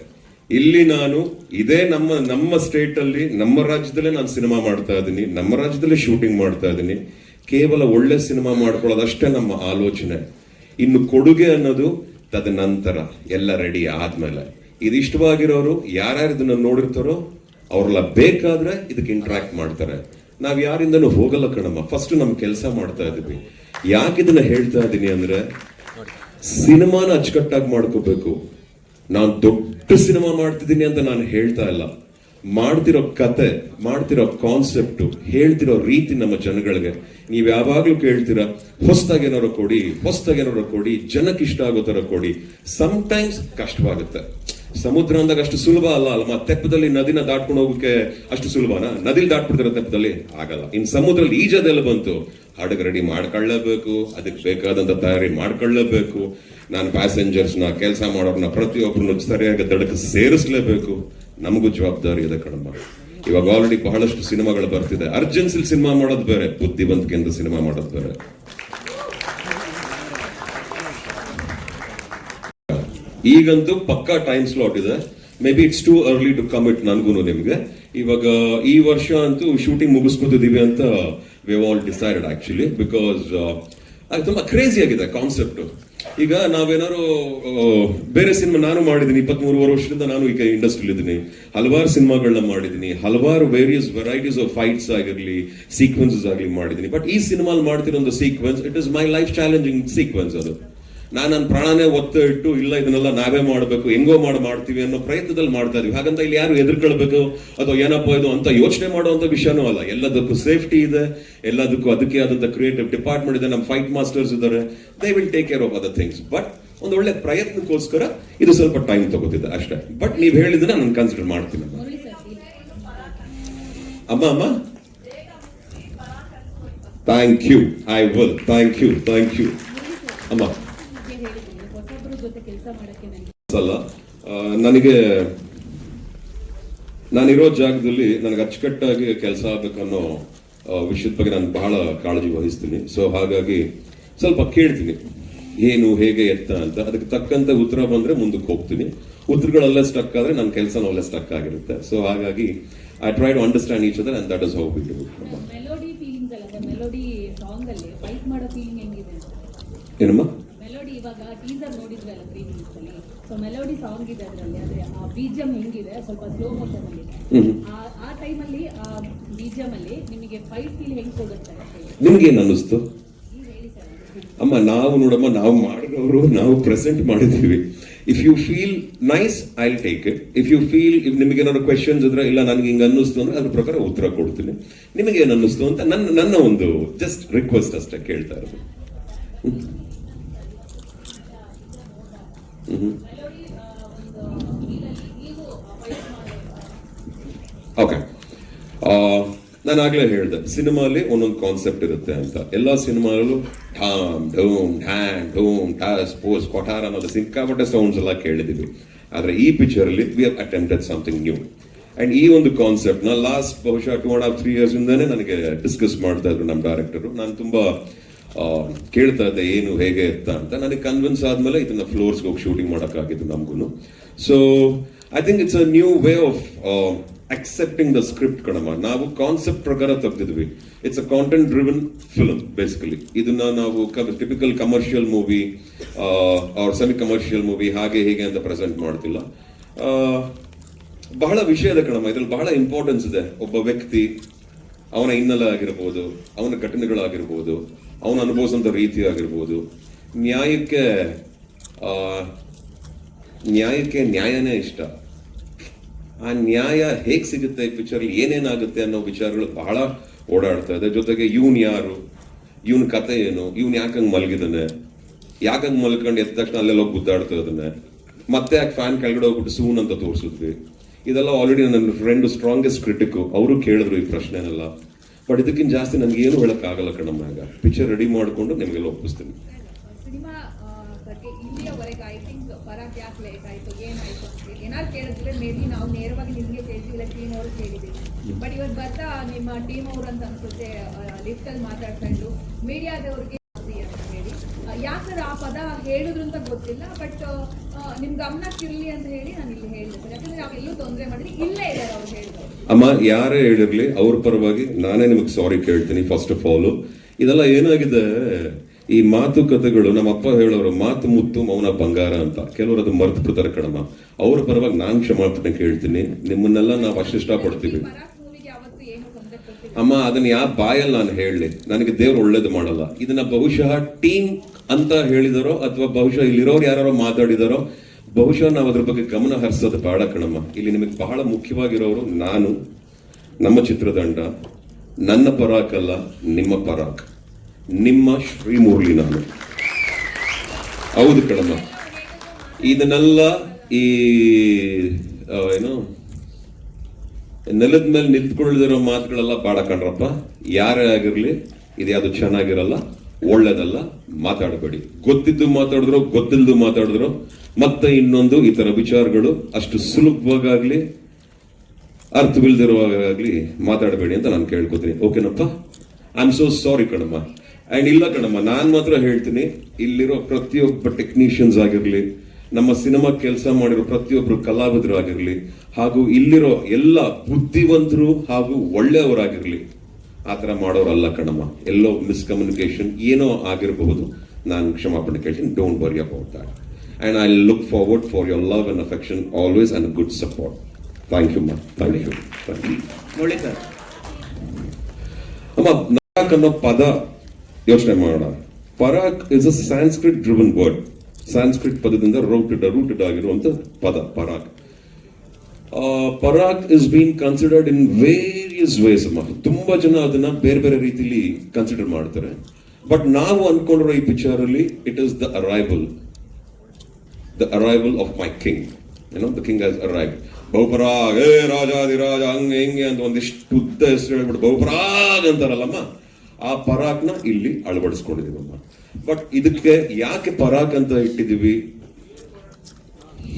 ಇಲ್ಲಿ ನಾನು ಇದೇ ನಮ್ಮ ಸ್ಟೇಟ್ ಅಲ್ಲಿ, ನಮ್ಮ ರಾಜ್ಯದಲ್ಲೇ ನಾನು ಸಿನಿಮಾ ಮಾಡ್ತಾ ಇದ್ದೀನಿ, ನಮ್ಮ ರಾಜ್ಯದಲ್ಲೇ ಶೂಟಿಂಗ್ ಮಾಡ್ತಾ ಇದ್ದೀನಿ. ಕೇವಲ ಒಳ್ಳೆ ಸಿನಿಮಾ ಮಾಡ್ಕೊಳ್ಳೋದಷ್ಟೇ ನಮ್ಮ ಆಲೋಚನೆ. ಇನ್ನು ಕೊಡುಗೆ ಅನ್ನೋದು ತದನಂತರ, ಎಲ್ಲ ರೆಡಿ ಆದ್ಮೇಲೆ. ಇದು ಇಷ್ಟವಾಗಿರೋರು ಯಾರ್ಯಾರು ಇದನ್ನ ನೋಡಿರ್ತಾರೋ ಅವ್ರೆಲ್ಲ ಬೇಕಾದ್ರೆ ಇದಕ್ಕೆ ಇಂಟ್ರಾಕ್ಟ್ ಮಾಡ್ತಾರೆ. ನಾವ್ ಯಾರಿಂದನೂ ಹೋಗಲ್ಲ ಕಣಮ್ಮ. ಫಸ್ಟ್ ನಮ್ ಕೆಲಸ ಮಾಡ್ತಾ ಇದೀವಿ. ಯಾಕೆ ಇದನ್ನ ಹೇಳ್ತಾ ಇದೀನಿ ಅಂದ್ರೆ, ಸಿನಿಮಾನ ಅಚ್ಚುಕಟ್ಟಾಗಿ ಮಾಡ್ಕೋಬೇಕು. ನಾನು ದೊಡ್ಡ ಸಿನಿಮಾ ಮಾಡ್ತಿದ್ದೀನಿ ಅಂತ ನಾನು ಹೇಳ್ತಾ ಇಲ್ಲ. ಮಾಡ್ತಿರೋ ಕತೆ, ಮಾಡ್ತಿರೋ ಕಾನ್ಸೆಪ್ಟ್, ಹೇಳ್ತಿರೋ ರೀತಿ ನಮ್ಮ ಜನಗಳಿಗೆ. ನೀವ್ ಯಾವಾಗ್ಲೂ ಕೇಳ್ತೀರಾ ಹೊಸದಾಗಿ ಏನಾರು ಕೊಡಿ, ಜನಕ್ಕೆ ಇಷ್ಟ ಆಗೋ ತರ ಕೊಡಿ. ಸಮ್ಟೈಮ್ಸ್ ಕಷ್ಟವಾಗುತ್ತೆ. ಸಮುದ್ರ ಅಂದಾಗ ಅಷ್ಟು ಸುಲಭ ಅಲ್ಲಮ್ಮ. ತೆಪ್ಪದಲ್ಲಿ ನದಿನ ದಾಟ್ಕೊಂಡು ಹೋಗಕ್ಕೆ ಅಷ್ಟು ಸುಲಭನಾ? ನದಿಲಿ ದಾಟ್ಬಿಡ್ತಾರ ತೆಪ್ಪದಲ್ಲಿ? ಆಗಲ್ಲ. ಇನ್ ಸಮುದ್ರದಲ್ಲಿ ಈಜದೆಲ್ಲ ಬಂತು, ಹಡಗ್ ರೆಡಿ ಮಾಡ್ಕೊಳ್ಳೇಬೇಕು, ಅದಕ್ಕೆ ಬೇಕಾದಂತ ತಯಾರಿ ಮಾಡ್ಕೊಳ್ಳೇಬೇಕು. ನಾನು ಪ್ಯಾಸೆಂಜರ್ಸ್ನ, ಕೆಲಸ ಮಾಡೋರ್ನ ಪ್ರತಿಯೊಬ್ಬರನ್ನು ಸರಿಯಾಗಿ ದಡಕ್ಕೆ ಸೇರಿಸಲೇಬೇಕು. ನಮಗೂ ಜವಾಬ್ದಾರಿ ಇದೆ ಕಣಮ್ಮ. ಇವಾಗ ಆಲ್ರೆಡಿ ಬಹಳಷ್ಟು ಸಿನಿಮಾಗಳು ಬರ್ತಿದೆ. ಅರ್ಜೆನ್ಸಿಲ್ ಸಿನಿಮಾ ಮಾಡೋದು ಬೇರೆ, ಬುದ್ಧಿವಂತಿಕೆಯಿಂದ ಸಿನಿಮಾ ಮಾಡೋದು ಬೇರೆ. ಈಗಂತೂ ಪಕ್ಕಾ ಟೈಮ್ ಸ್ಲಾಟ್ ಇದೆ. Maybe it's too early to commit. ನನ್ಗೂ ನಿಮ್ಗೆ ಇವಾಗ ಈ ವರ್ಷ ಅಂತೂ ಶೂಟಿಂಗ್ ಮುಗಿಸ್ಕೊತಿದೀವಿ ಅಂತ we all decided actually, because ಅದು ತುಂಬಾ ಕ್ರೇಜಿ ಆಗಿದೆ ಕಾನ್ಸೆಪ್ಟ್. ಈಗ ನಾವೇನಾರು ಬೇರೆ ಸಿನಿಮಾ ನಾನು ಮಾಡಿದೀನಿ, 23 ವರ್ಷದಿಂದ ನಾನು ಈಗ ಇಂಡಸ್ಟ್ರಿಲಿ ಇದ್ದೀನಿ. ಹಲವಾರು ಸಿನಿಮಾಗಳನ್ನ ಮಾಡಿದೀನಿ, ಹಲವಾರು ವೇರಿಯಸ್ ವೆರೈಟೀಸ್ ಆಫ್ ಫೈಟ್ಸ್ ಆಗಿರ್ಲಿ, ಸೀಕ್ವೆನ್ಸಸ್ ಆಗಲಿ ಮಾಡಿದೀನಿ. ಬಟ್ ಈ ಸಿನಿಮಾಲ್ ಮಾಡ್ತಿರೋ ಒಂದು sequence, it is my life challenging sequence. ಅದು ನನ್ನ ಪ್ರಾಣನೇ ಒತ್ತ ಇಟ್ಟು ಇಲ್ಲ ಇದನ್ನೆಲ್ಲ ನಾವೇ ಮಾಡಬೇಕು, ಹೆಂಗೋ ಮಾಡ್ತೀವಿ ಅನ್ನೋ ಪ್ರಯತ್ನದಲ್ಲಿ ಮಾಡ್ತಾ ಇದೀವಿ. ಹಾಗಂತ ಇಲ್ಲಿ ಯಾರು ಎದುರ್ಕೊಳ್ಬೇಕು ಅಥವಾ ಏನಪ್ಪ ಇದು ಅಂತ ಯೋಚನೆ ಮಾಡುವಂತ ವಿಷಯನೂ ಅಲ್ಲ. ಎಲ್ಲದಕ್ಕೂ ಸೇಫ್ಟಿ ಇದೆ, ಎಲ್ಲದಕ್ಕೂ ಅದಕ್ಕೆ ಆದಂತ ಕ್ರಿಯೇಟಿವ್ ಡಿಪಾರ್ಟ್ಮೆಂಟ್ ಇದೆ, ನಮ್ಮ ಫೈಟ್ ಮಾಸ್ಟರ್ಸ್ ಇದ್ದಾರೆ. They will take care of other things. But ಒಂದು ಒಳ್ಳೆ ಪ್ರಯತ್ನಕ್ಕೋಸ್ಕರ ಇದು ಸ್ವಲ್ಪ ಟೈಮ್ ತಗೋತಿದೆ ಅಷ್ಟೇ. ಬಟ್ ನೀವ್ ಹೇಳಿದ್ರೆ ನಾನು ಕನ್ಸಿಡರ್ ಮಾಡ್ತೀನಿ ಅಮ್ಮ. Thank you, I will. Thank you ಅಮ್ಮ. ಅಲ್ಲ, ನನಗೆ ನಾನಿರೋ ಜಾಗದಲ್ಲಿ ನನಗೆ ಅಚ್ಚುಕಟ್ಟಾಗಿ ಕೆಲಸ ಆಗ್ಬೇಕನ್ನೋ ವಿಷಯದ ಬಗ್ಗೆ ನಾನು ಬಹಳ ಕಾಳಜಿ ವಹಿಸ್ತೀನಿ. ಸೊ ಹಾಗಾಗಿ ಸ್ವಲ್ಪ ಕೇಳ್ತೀನಿ ಏನು, ಹೇಗೆ, ಎತ್ತ ಅಂತ. ಅದಕ್ಕೆ ತಕ್ಕಂತೆ ಉತ್ತರ ಬಂದ್ರೆ ಮುಂದಕ್ಕೆ ಹೋಗ್ತೀನಿ. ಉತ್ತರಗಳಲ್ಲೇ ಸ್ಟಕ್ ಆದ್ರೆ ನನ್ನ ಕೆಲಸನಲ್ಲೇ ಸ್ಟಕ್ ಆಗಿರುತ್ತೆ. ಸೊ ಹಾಗಾಗಿ I try to understand each other and that is how we do it. Melody feelings ಅಲ್ಲ, ಮೆಲೋಡಿ ಸಾಂಗ್ ಅಲ್ಲಿ ಫೈಟ್ ಮಾಡೋ ಫೀಲಿಂಗ್ ಹೆಂಗಿದೆ? ಏನಮ್ಮ? ಮೆಲೋಡಿ ಇವಾಗ ಟೀಸರ್ ನೋಡಿದ್ರಲ್ಲ 3 minutes ಅಲ್ಲಿ, ಸೊ ಮೆಲೋಡಿ ಸಾಂಗ್ ಇದೆ ಅದರಲ್ಲಿ. ಆದ್ರೆ ಆ ಬಿಜಿಎಂ ಹೆಂಗಿದೆ, ಸ್ವಲ್ಪ ಸ್ಲೋ ಮೋಷನ್ ಅಲ್ಲಿ ಆ ಟೈಮ್ ಅಲ್ಲಿ ಆ ಬಿಜಿಎಂ ಅಲ್ಲಿ ನಿಮಗೆ ಫೈಟ್ ಫೀಲ್ ಹೆಂಗ್ ಕೊಡುತ್ತೆ? ನಿಮ್ಗೇನ್ ಅನ್ನಿಸ್ತು ಅಮ್ಮ? ನಾವು ನೋಡಮ್ಮ, ನಾವು ಮಾಡಿರೋರು, ನಾವು ಪ್ರೆಸೆಂಟ್ ಮಾಡಿದೀವಿ. If you feel nice, I will take it. If you feel, if ನಿಮಗೆ ಏನಾದ್ರು ಕ್ವೆಶನ್ಸ್ ಇದ್ರೆ, ಇಲ್ಲ ನನಗೆ ಹಿಂಗ ಅನ್ನಿಸ್ತು ಅಂದ್ರೆ ಅದ್ರ ಪ್ರಕಾರ ಉತ್ತರ ಕೊಡ್ತೀನಿ. ನಿಮಗೆ ಏನ್ ಅನ್ನಿಸ್ತು ಅಂತ ನನ್ನ ಒಂದು ಜಸ್ಟ್ ರಿಕ್ವೆಸ್ಟ್ ಅಷ್ಟೇ ಕೇಳ್ತಾ ಇರೋದು. ಓಕೆ, ನಾನು ಆಗ್ಲೇ ಹೇಳಿದೆ ಸಿನಿಮಾಲಿ ಒಂದೊಂದು ಕಾನ್ಸೆಪ್ಟ್ ಇರುತ್ತೆ ಅಂತ. ಎಲ್ಲಾ ಸಿನಿಮಾಲೂ ಠಾಮ್ ಢೂಮ್ ಢ್ಯಾನ್ ಢೂಮ್ ಠಾಸ್ ಪೋಸ್ ಕೊಠಾರ ಅನ್ನೋದು ಸಿಕ್ಕಾಪಟ್ಟೆ ಸೌಂಡ್ಸ್ ಎಲ್ಲ ಕೇಳಿದೀವಿ. ಆದ್ರೆ ಈ ಪಿಕ್ಚರ್ ಅಲ್ಲಿ we have attempted something new. And ಈ ಒಂದು ಕಾನ್ಸೆಪ್ಟ್ ನ ಲಾಸ್ಟ್ ಬಹುಶಃ 2.5-3 years ಇಂದಾನೆ ನನಗೆ ಡಿಸ್ಕಸ್ ಮಾಡ್ತಾ ಇದ್ರು ನಮ್ಮ ಡೈರೆಕ್ಟರ್. ನಾನು ತುಂಬಾ ಕೇಳ್ತಾ ಇದ್ದೆ ಏನು, ಹೇಗೆ, ಎತ್ತ ಅಂತ. ನನಗೆ ಕನ್ವಿನ್ಸ್ ಆದ್ಮೇಲೆ ಇದನ್ನ ಫ್ಲೋರ್ಸ್ಗೆ ಹೋಗಿ ಶೂಟಿಂಗ್ ಮಾಡೋಕ್ಕಾಗಿದ್ದು ನಮಗೂ. So I think it's a new way of accepting the script ಕಣಮ್ಮ. ನಾವು ಕಾನ್ಸೆಪ್ಟ್ ಪ್ರಕಾರ ತೆಗೆದಿದ್ವಿ. It's a content driven film basically. ಇದನ್ನ ನಾವು typical commercial movie or semi commercial movie ಹಾಗೆ ಹೇಗೆ ಅಂತ ಪ್ರೆಸೆಂಟ್ ಮಾಡ್ತಿಲ್ಲ. ಬಹಳ ವಿಷಯ ಇದೆ ಕಣಮ್ಮ ಇದ್ರಲ್ಲಿ, ಬಹಳ ಇಂಪಾರ್ಟೆನ್ಸ್ ಇದೆ. ಒಬ್ಬ ವ್ಯಕ್ತಿ ಅವನ ಹಿನ್ನೆಲೆ ಆಗಿರ್ಬೋದು, ಅವನ ಘಟನೆಗಳಾಗಿರ್ಬೋದು, ಅವನು ಅನುಭವಿಸಂತ ರೀತಿ ಆಗಿರ್ಬೋದು, ನ್ಯಾಯಕ್ಕೆ ನ್ಯಾಯನೇ ಇಷ್ಟ. ಆ ನ್ಯಾಯ ಹೇಗ್ ಸಿಗುತ್ತೆ ಈ ಪಿಕ್ಚರ್, ಏನೇನಾಗುತ್ತೆ ಅನ್ನೋ ವಿಚಾರಗಳು ಬಹಳ ಓಡಾಡ್ತಾ ಇದೆ. ಜೊತೆಗೆ ಇವನ್ ಯಾರು, ಇವನ್ ಕತೆ ಏನು, ಇವನ್ ಯಾಕಂಗ್ ಮಲಗಿದಾನೆ, ಯಾಕಂಗ್ ಮಲ್ಕೊಂಡು ಎದ್ದ ತಕ್ಷಣ ಅಲ್ಲೆಲ್ಲ ಹೋಗಿ ಗುದ್ದಾಡ್ತಾ ಇದ್ದಾನೆ, ಮತ್ತೆ ಯಾಕೆ ಫ್ಯಾನ್ ಕೆಳಗಡೆ ಹೋಗ್ಬಿಟ್ಟು ಸೂನ್ ಅಂತ ತೋರಿಸಿದ್ವಿ. ಇದೆಲ್ಲ ಆಲ್ರೆಡಿ ನನ್ನ ಫ್ರೆಂಡ್ ಸ್ಟ್ರಾಂಗೆಸ್ಟ್ ಕ್ರಿಟಿಕ್, ಅವರು ಕೇಳಿದ್ರು ಈ ಪ್ರಶ್ನೆನೆಲ್ಲ. ಬಟ್ ಇದಕ್ಕಿಂತ ಜಾಸ್ತಿ ನನ್ಗೆ ಏನು ಹೇಳಕ್ಕಾಗಲ್ಲ ಕಣಮ್ಮ. ಈಗ ಪಿಕ್ಚರ್ ರೆಡಿ ಮಾಡ್ಕೊಂಡು ನಿಮ್ಗೆಲ್ಲ ಒಪ್ಪಿಸ್ತೀನಿ. ಸಿನಿಮಾ ಬಗ್ಗೆ ಇಲ್ಲಿಯವರೆಗೆ ಐ ಥಿಂಕ್ ಪರಾಗ್ ಯಾಕೆ ಲೇಟ್ ಆಯ್ತು, ಏನಾಯ್ತು ಅಂತ ಏನಾದ್ರು ಕೇಳಿದ್ರೆ ಮೇ ಬಿ ನಾವು ನೇರವಾಗಿ ನಿಮಗೆ ಕೇಳ್ತೀವಿ, ಇಲ್ಲ ಟೀಮ್ ಅವರು ಕೇಳಿದ್ದೀವಿ. ಬಟ್ ಇವತ್ತು ಬರ್ತಾ ನಿಮ್ಮ ಟೀಮ್ ಅವರು ಅಂತ ಅನ್ಸುತ್ತೆ ಲಿಫ್ಟ್ ಅಲ್ಲಿ ಮಾತಾಡ್ಕೊಂಡು ಮೀಡಿಯಾದವ್ರಿಗೆ ಅಂತ ಹೇಳಿ ಯಾಕಂದ್ರೆ ಆ ಪದ ಹೇಳಿದ್ರು ಅಂತ ಗೊತ್ತಿಲ್ಲ. ಬಟ್ ನಿಮ್ ಗಮನಕ್ಕಿರ್ಲಿ ಅಂತ ಹೇಳಿ ನಾನು ಇಲ್ಲಿ ಹೇಳಿದೆ ಸರ್. ಯಾಕಂದ್ರೆ ನಾವೆಲ್ಲೂ ತೊಂದರೆ ಮಾಡಿದ್ವಿ, ಇಲ್ಲೇ ಇದ್ದಾರೆ ಅವ್ರು ಹೇಳಿದ್ರು. ಅಮ್ಮ, ಯಾರೇ ಹೇಳಿರ್ಲಿ ಅವ್ರ ಪರವಾಗಿ ನಾನೇ ನಿಮಗೆ ಸಾರಿ ಕೇಳ್ತೀನಿ. ಫಸ್ಟ್ ಆಫ್ ಆಲ್ ಇದೆಲ್ಲ ಏನಾಗಿದೆ, ಈ ಮಾತುಕತೆಗಳು ನಮ್ಮ ಅಪ್ಪ ಹೇಳೋರು ಮಾತು ಮುತ್ತು ಮೌನ ಬಂಗಾರ ಅಂತ, ಕೆಲವರು ಅದು ಮರ್ತು ಬಿಡ್ತಾರೆ ಕಣಮ್ಮ. ಅವ್ರ ಪರವಾಗಿ ನಾನು ಕ್ಷಮಾಪಣೆ ಕೇಳ್ತೀನಿ. ನಿಮ್ಮನ್ನೆಲ್ಲ ನಾವು ಅಷ್ಟು ಇಷ್ಟಪಡ್ತೀವಿ ಅಮ್ಮ. ಅದನ್ನ ಯಾವ ಬಾಯಲ್ಲಿ ನಾನು ಹೇಳಲಿ, ನನಗೆ ದೇವ್ರು ಒಳ್ಳೇದು ಮಾಡಲ್ಲ. ಇದನ್ನ ಬಹುಶಃ ಟೀಮ್ ಅಂತ ಹೇಳಿದಾರೋ ಅಥವಾ ಬಹುಶಃ ಇಲ್ಲಿರೋರು ಯಾರೋ ಮಾತಾಡಿದಾರೋ, ಬಹುಶಃ ನಾವು ಅದ್ರ ಬಗ್ಗೆ ಗಮನ ಹರಿಸೋದು ಬೇಡ ಕಣಮ್ಮ. ಇಲ್ಲಿ ನಿಮಗೆ ಬಹಳ ಮುಖ್ಯವಾಗಿರೋರು ನಾನು, ನಮ್ಮ ಚಿತ್ರತಂಡ, ನನ್ನ ಪರಾಕ್ ಅಲ್ಲ ನಿಮ್ಮ ಪರಾಕ್, ನಿಮ್ಮ ಶ್ರೀಮುರಳಿ ನಾನು. ಹೌದು ಕಣಮ್ಮ. ಇದನ್ನೆಲ್ಲ ಈ ಏನು ನೆಲದ ಮೇಲೆ ನಿಂತ್ಕೊಳ್ಳದಿರೋ ಮಾತುಗಳೆಲ್ಲ ಬಾಡ ಕಣ್ರಪ್ಪ. ಯಾರೇ ಆಗಿರ್ಲಿ ಇದ್ಯಾವುದು ಚೆನ್ನಾಗಿರಲ್ಲ, ಒಳ್ಳೇದಲ್ಲ, ಮಾತಾಡಬೇಡಿ. ಗೊತ್ತಿದ್ದು ಮಾತಾಡಿದ್ರು, ಗೊತ್ತಿಲ್ದು ಮಾತಾಡಿದ್ರು, ಮತ್ತೆ ಇನ್ನೊಂದು ಈ ತರ ವಿಚಾರಗಳು ಅಷ್ಟು ಸುಲಭವಾಗಲಿ ಅರ್ಥವಿಲ್ದಿರುವಾಗಲಿ ಮಾತಾಡಬೇಡಿ ಅಂತ ನಾನು ಕೇಳ್ಕೊತೀನಿ. ಓಕೆನಪ್ಪ? ಐ ಆಮ್ ಸೋ ಸಾರಿ ಕಣಮ್ಮ. ಅಂಡ್ ಇಲ್ಲ ಕಣಮ್ಮ, ನಾನ್ ಮಾತ್ರ ಹೇಳ್ತೀನಿ, ಇಲ್ಲಿರೋ ಪ್ರತಿಯೊಬ್ಬ ಟೆಕ್ನಿಷಿಯನ್ಸ್ ಆಗಿರ್ಲಿ, ನಮ್ಮ ಸಿನಿಮಾ ಕೆಲಸ ಮಾಡಿರೋ ಪ್ರತಿಯೊಬ್ರು ಕಲಾವಿದರು ಆಗಿರ್ಲಿ, ಹಾಗೂ ಇಲ್ಲಿರೋ ಎಲ್ಲ ಬುದ್ಧಿವಂತರು ಹಾಗೂ ಒಳ್ಳೆಯವರಾಗಿರ್ಲಿ, ಆತರ ಮಾಡೋರಲ್ಲ ಕಣಮ್ಮ. ಎಲ್ಲೋ ಮಿಸ್ಕಮ್ಯುನಿಕೇಶನ್ ಏನೋ ಆಗಿರಬಹುದು, ನಾನು ಕ್ಷಮಾಪಣೆ ಕೇಳ್ತೀನಿ. Don't worry about that. And I look forward for your love and affection always and good support. Thank you ಮಾ. Thank you. ನೋಡಿ ಸರ್, ಅಮ್ಮ, ಪರಾಕ್ ಅನ್ನೋ ಪದ ಯೋಚನೆ ಮಾಡೋಣ. Parak is a Sanskrit driven word. Sanskrit ಪದದಿಂದ ರೂಟೆಡ್ ಆಗಿರುವಂತ ಪದ Parak. Parak is been considered in various ways ಅಮ್ಮ. ತುಂಬಾ ಜನ ಅದನ್ನ ಬೇರೆ ಬೇರೆ ರೀತಿಲಿ ಕನ್ಸಿಡರ್ ಮಾಡ್ತಾರೆ. ಬಟ್ ನಾವು ಅನ್ಕೊಂಡಿರೋ ಈ ಪಿಕ್ಚರ್ ಅಲ್ಲಿ it is the arrival of my king. ಏನೋ ದ ಕಿಂಗ್ ಹ್ಯಾಸ್ ಅರೈವ್ಡ್. ಬಹುಪರಾಗ್, ಏ ರಾಜಾದಿರಾಜ ಹಂಗೆ ಹಿಂಗೆ ಅಂತ ಒಂದಿಷ್ಟು ಉದ್ದ ಹೆಸರು ಹೇಳ್ಬಿಟ್ಟು ಬಹುಪರಾಗ್ ಅಂತಾರಲ್ಲಮ್ಮ, ಆ ಪರಾಕ್ನ ಇಲ್ಲಿ ಅಳವಡಿಸ್ಕೊಂಡಿದೀವಮ್ಮ. ಬಟ್ ಇದಕ್ಕೆ ಯಾಕೆ ಪರಾಕ್ ಅಂತ ಇಟ್ಟಿದೀವಿ,